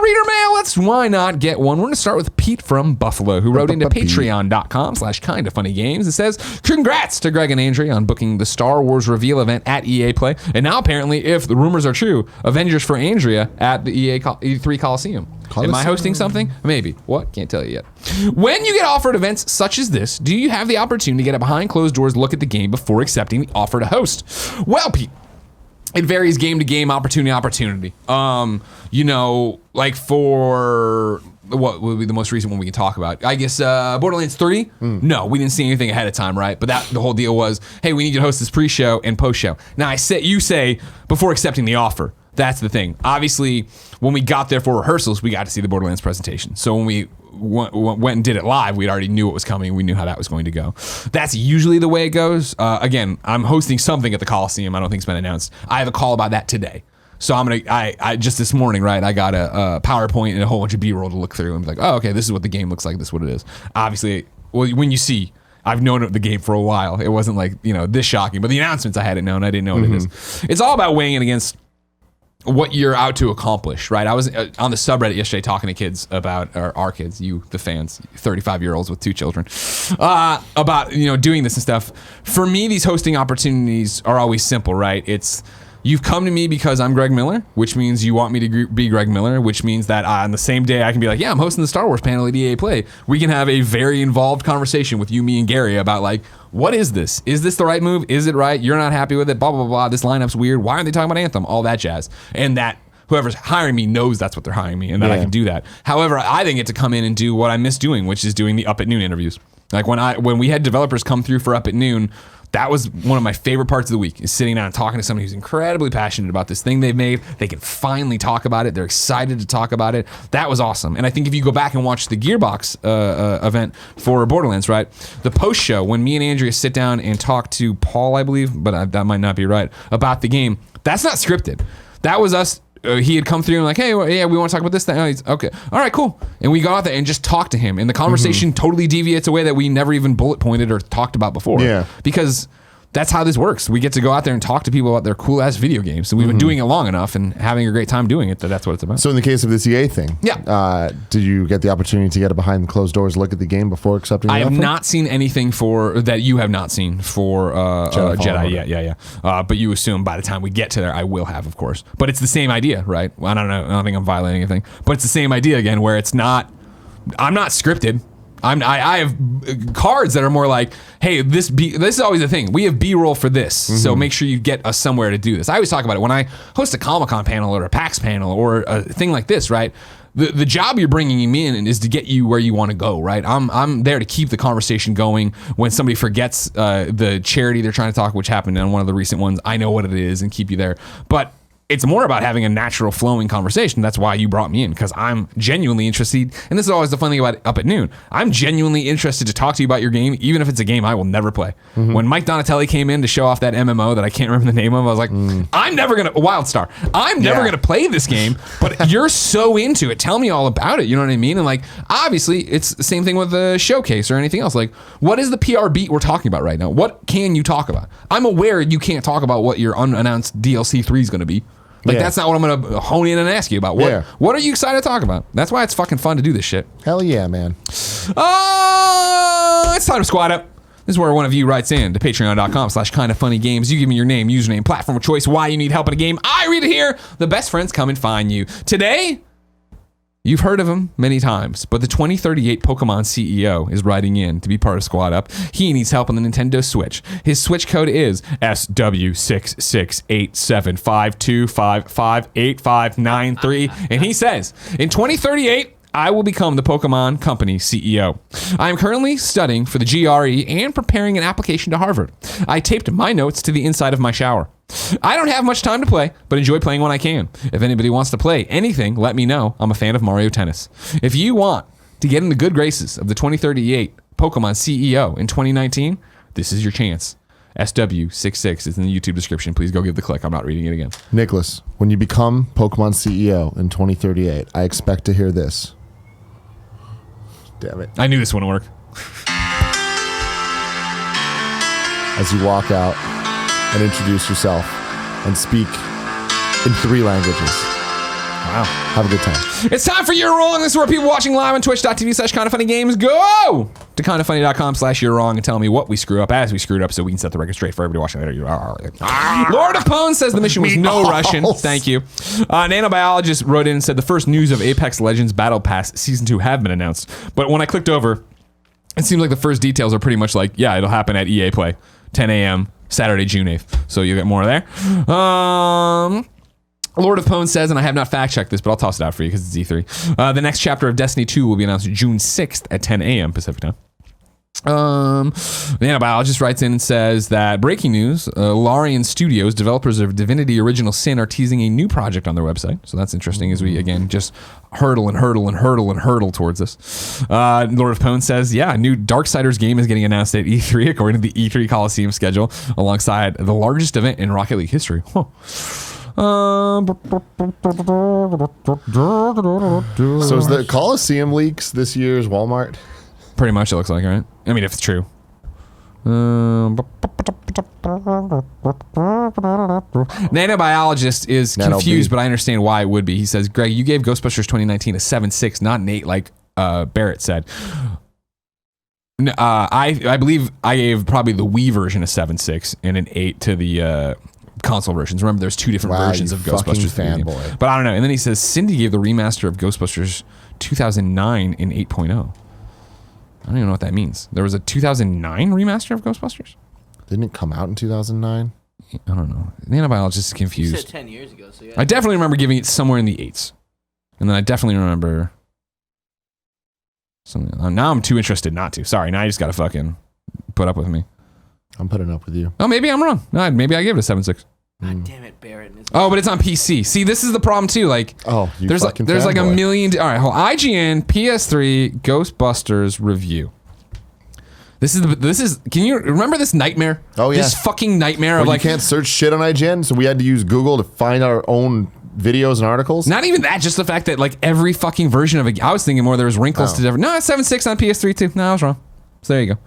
[SPEAKER 1] Reader mail, why not get one? We're going to start with Pete from Buffalo, who wrote into patreon.com/kindafunnygames and says, congrats to Greg and Andrea on booking the Star Wars reveal event at EA Play. And now apparently, if the rumors are true, Avengers for Andrea at the E3 Coliseum. Am I hosting something? Maybe. What? Can't tell you yet. When you get offered events such as this, do you have the opportunity to get a behind closed doors look at the game before accepting the offer to host? Well, Pete, it varies game to game, opportunity to opportunity. Like for what would be the most recent one we can talk about? I guess Borderlands 3? No, we didn't see anything ahead of time, right? But the whole deal was, hey, we need you to host this pre-show and post-show. Now, you say before accepting the offer. That's the thing. Obviously, when we got there for rehearsals, we got to see the Borderlands presentation. So when we went and did it live, we already knew what was coming. We knew how that was going to go. That's usually the way it goes. Again, I'm hosting something at the Coliseum. I don't think it's been announced. I have a call about that today. So I just this morning, right, I got a PowerPoint and a whole bunch of B-roll to look through and be like, oh, okay, this is what the game looks like. This is what it is. Obviously, when you see, I've known the game for a while. It wasn't like, this shocking. But the announcements I hadn't known. I didn't know what it is. It's all about weighing it against what you're out to accomplish, right? I was on the subreddit yesterday talking to kids about our kids, you, the fans, 35-year-olds with 2 children, about doing this and stuff. For me, these hosting opportunities are always simple, right? It's you've come to me because I'm Greg Miller, which means you want me to be Greg Miller, which means that on the same day I can be like, yeah, I'm hosting the Star Wars panel at EA Play. We can have a very involved conversation with you, me, and Gary about like, what is this? Is this the right move? Is it right? You're not happy with it? Blah, blah, blah. This lineup's weird. Why aren't they talking about Anthem? All that jazz. And that whoever's hiring me knows that's what they're hiring me and that I can do that. However, I then get to come in and do what I miss doing, which is doing the Up at Noon interviews. Like when we had developers come through for Up at Noon, that was one of my favorite parts of the week, is sitting down and talking to somebody who's incredibly passionate about this thing they've made. They can finally talk about it. They're excited to talk about it. That was awesome. And I think if you go back and watch the Gearbox event for Borderlands, right, the post show, when me and Andrea sit down and talk to Paul, I believe, but that might not be right, about the game, that's not scripted. That was us. He had come through and like, hey, yeah, we want to talk about this thing. Oh, okay, all right, cool. And we got out there and just talked to him. And the conversation totally deviates away that we never even bullet pointed or talked about before. Yeah. Because that's how this works. We get to go out there and talk to people about their cool ass video games. So we've been doing it long enough and having a great time doing it. That's what it's about.
[SPEAKER 2] So in the case of this EA thing, did you get the opportunity to get a behind the closed doors look at the game before accepting the offer?
[SPEAKER 1] I have not seen anything that you have not seen for Jedi. Yeah. But you assume by the time we get to there, I will have, of course. But it's the same idea, right? Well, I don't know. I don't think I'm violating anything. But it's the same idea again, where it's not. I'm not scripted. I have cards that are more like, hey, this is always the thing. We have B-roll for this, so make sure you get us somewhere to do this. I always talk about it when I host a Comic-Con panel or a PAX panel or a thing like this, right? The job you're bringing me in is to get you where you want to go, right? I'm there to keep the conversation going. When somebody forgets the charity they're trying to talk, which happened in one of the recent ones, I know what it is and keep you there. But it's more about having a natural flowing conversation. That's why you brought me in, because I'm genuinely interested. And this is always the fun thing about Up at Noon. I'm genuinely interested to talk to you about your game, even if it's a game I will never play. When Mike Donatelli came in to show off that MMO that I can't remember the name of, I was like, I'm never going to, WildStar, I'm never going to play this game, but you're so into it. Tell me all about it. You know what I mean? And like, obviously it's the same thing with the showcase or anything else. Like, what is the PR beat we're talking about right now? What can you talk about? I'm aware you can't talk about what your unannounced DLC 3 is going to be. Like, that's not what I'm going to hone in and ask you about. What are you excited to talk about? That's why it's fucking fun to do this shit.
[SPEAKER 2] Hell yeah, man.
[SPEAKER 1] It's time to squad up. This is where one of you writes in to patreon.com/kindoffunnygames. You give me your name, username, platform of choice, why you need help in a game. I read it here. The best friends come and find you. Today, you've heard of him many times, but the 2038 Pokemon CEO is writing in to be part of Squad Up. He needs help on the Nintendo Switch. His Switch code is SW668752558593, and he says, in 2038, I will become the Pokemon Company CEO. I am currently studying for the GRE and preparing an application to Harvard. I taped my notes to the inside of my shower. I don't have much time to play, but enjoy playing when I can. If anybody wants to play anything, let me know. I'm a fan of Mario Tennis. If you want to get in the good graces of the 2038 Pokemon CEO in 2019, this is your chance. SW66 is in the YouTube description. Please go give the click. I'm not reading it again.
[SPEAKER 2] Nicholas, when you become Pokemon CEO in 2038, I expect to hear this. Damn it.
[SPEAKER 1] I knew this wouldn't work.
[SPEAKER 2] As you walk out and introduce yourself and speak in 3 languages.
[SPEAKER 1] Wow.
[SPEAKER 2] Have a good time.
[SPEAKER 1] It's time for You're Wrong. This is where people watching live on twitch.tv/kindoffunnygames go to kindoffunny.com/you're wrong and tell me what we screw up as we screwed up so we can set the record straight for everybody watching later. Lord of Pwn says the mission was no Russian. Thank you. Nanobiologist wrote in and said the first news of Apex Legends Battle Pass Season 2 have been announced. But when I clicked over, it seems like the first details are pretty much like, yeah, it'll happen at EA Play, 10 a.m. Saturday, June 8th. So you'll get more there. Lord of Pwn says, and I have not fact-checked this, but I'll toss it out for you because it's E3. The next chapter of Destiny 2 will be announced June 6th at 10 a.m. Pacific time. The Nanobiologist writes in and says that breaking news, Larian Studios, developers of Divinity Original Sin, are teasing a new project on their website. So that's interesting as we, again, just hurdle towards this. Lord of Pwn says, yeah, a new Darksiders game is getting announced at E3 according to the E3 Coliseum schedule, alongside the largest event in Rocket League history. Huh.
[SPEAKER 2] So is the Coliseum leaks this year's Walmart?
[SPEAKER 1] Pretty much it looks like, right? I mean, if it's true. Nanobiologist is confused, but I understand why it would be. He says, Greg, you gave Ghostbusters 2019 a 7.6, not an 8 like Barrett said. I believe I gave probably the Wii version a 7.6 and an 8 to the console versions. Remember, there's 2 different versions of Ghostbusters.
[SPEAKER 2] Fanboy.
[SPEAKER 1] But I don't know. And then he says, Cindy gave the remaster of Ghostbusters 2009 in 8.0. I don't even know what that means. There was a 2009 remaster of Ghostbusters?
[SPEAKER 2] Didn't it come out in 2009?
[SPEAKER 1] I don't know. The Nanobiologist is
[SPEAKER 3] You
[SPEAKER 1] confused.
[SPEAKER 3] said 10 years ago, so yeah.
[SPEAKER 1] I definitely remember giving it somewhere in the 8s. And then I definitely remember something. Now I'm too interested not to. Sorry, now you just gotta fucking put up with me.
[SPEAKER 2] I'm putting up with you.
[SPEAKER 1] Oh, maybe I'm wrong. No, maybe I gave it a 7.6.
[SPEAKER 3] God damn it, Barrett.
[SPEAKER 1] Oh, but it's on PC. See, this is the problem too. Like, there's like a million. All right, hold on. IGN PS3 Ghostbusters review. This is. Can you remember this nightmare?
[SPEAKER 2] Oh yeah.
[SPEAKER 1] This fucking nightmare of like
[SPEAKER 2] you can't search shit on IGN, so we had to use Google to find our own videos and articles.
[SPEAKER 1] Not even that. Just the fact that like every fucking version of it. I was thinking more there was wrinkles to different. No, it's 7.6 on PS3 too. No, I was wrong. So there you go.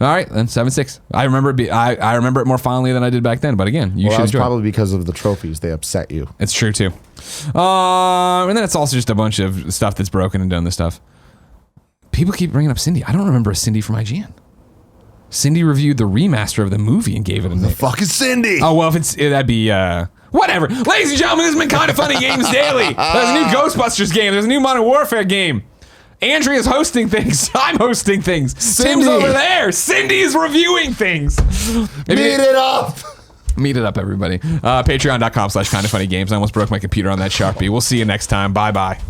[SPEAKER 1] All right, then 7.6. I remember it. I remember it more fondly than I did back then. But again, you should.
[SPEAKER 2] That's probably because of the trophies. They upset you.
[SPEAKER 1] It's true too. And then it's also just a bunch of stuff that's broken and done this stuff. People keep bringing up Cindy. I don't remember a Cindy from IGN. Cindy reviewed the remaster of the movie and gave it a name.
[SPEAKER 2] The fuck is Cindy?
[SPEAKER 1] Oh well, that'd be whatever. Ladies and gentlemen, this has been Kind of Funny Games Daily. There's a new Ghostbusters game. There's a new Modern Warfare game. Andrea's hosting things. I'm hosting things. Tim's over there. Cindy is reviewing things.
[SPEAKER 2] Meet it up.
[SPEAKER 1] Meet it up, everybody. Patreon.com/kindoffunnygames. I almost broke my computer on that Sharpie. We'll see you next time. Bye-bye.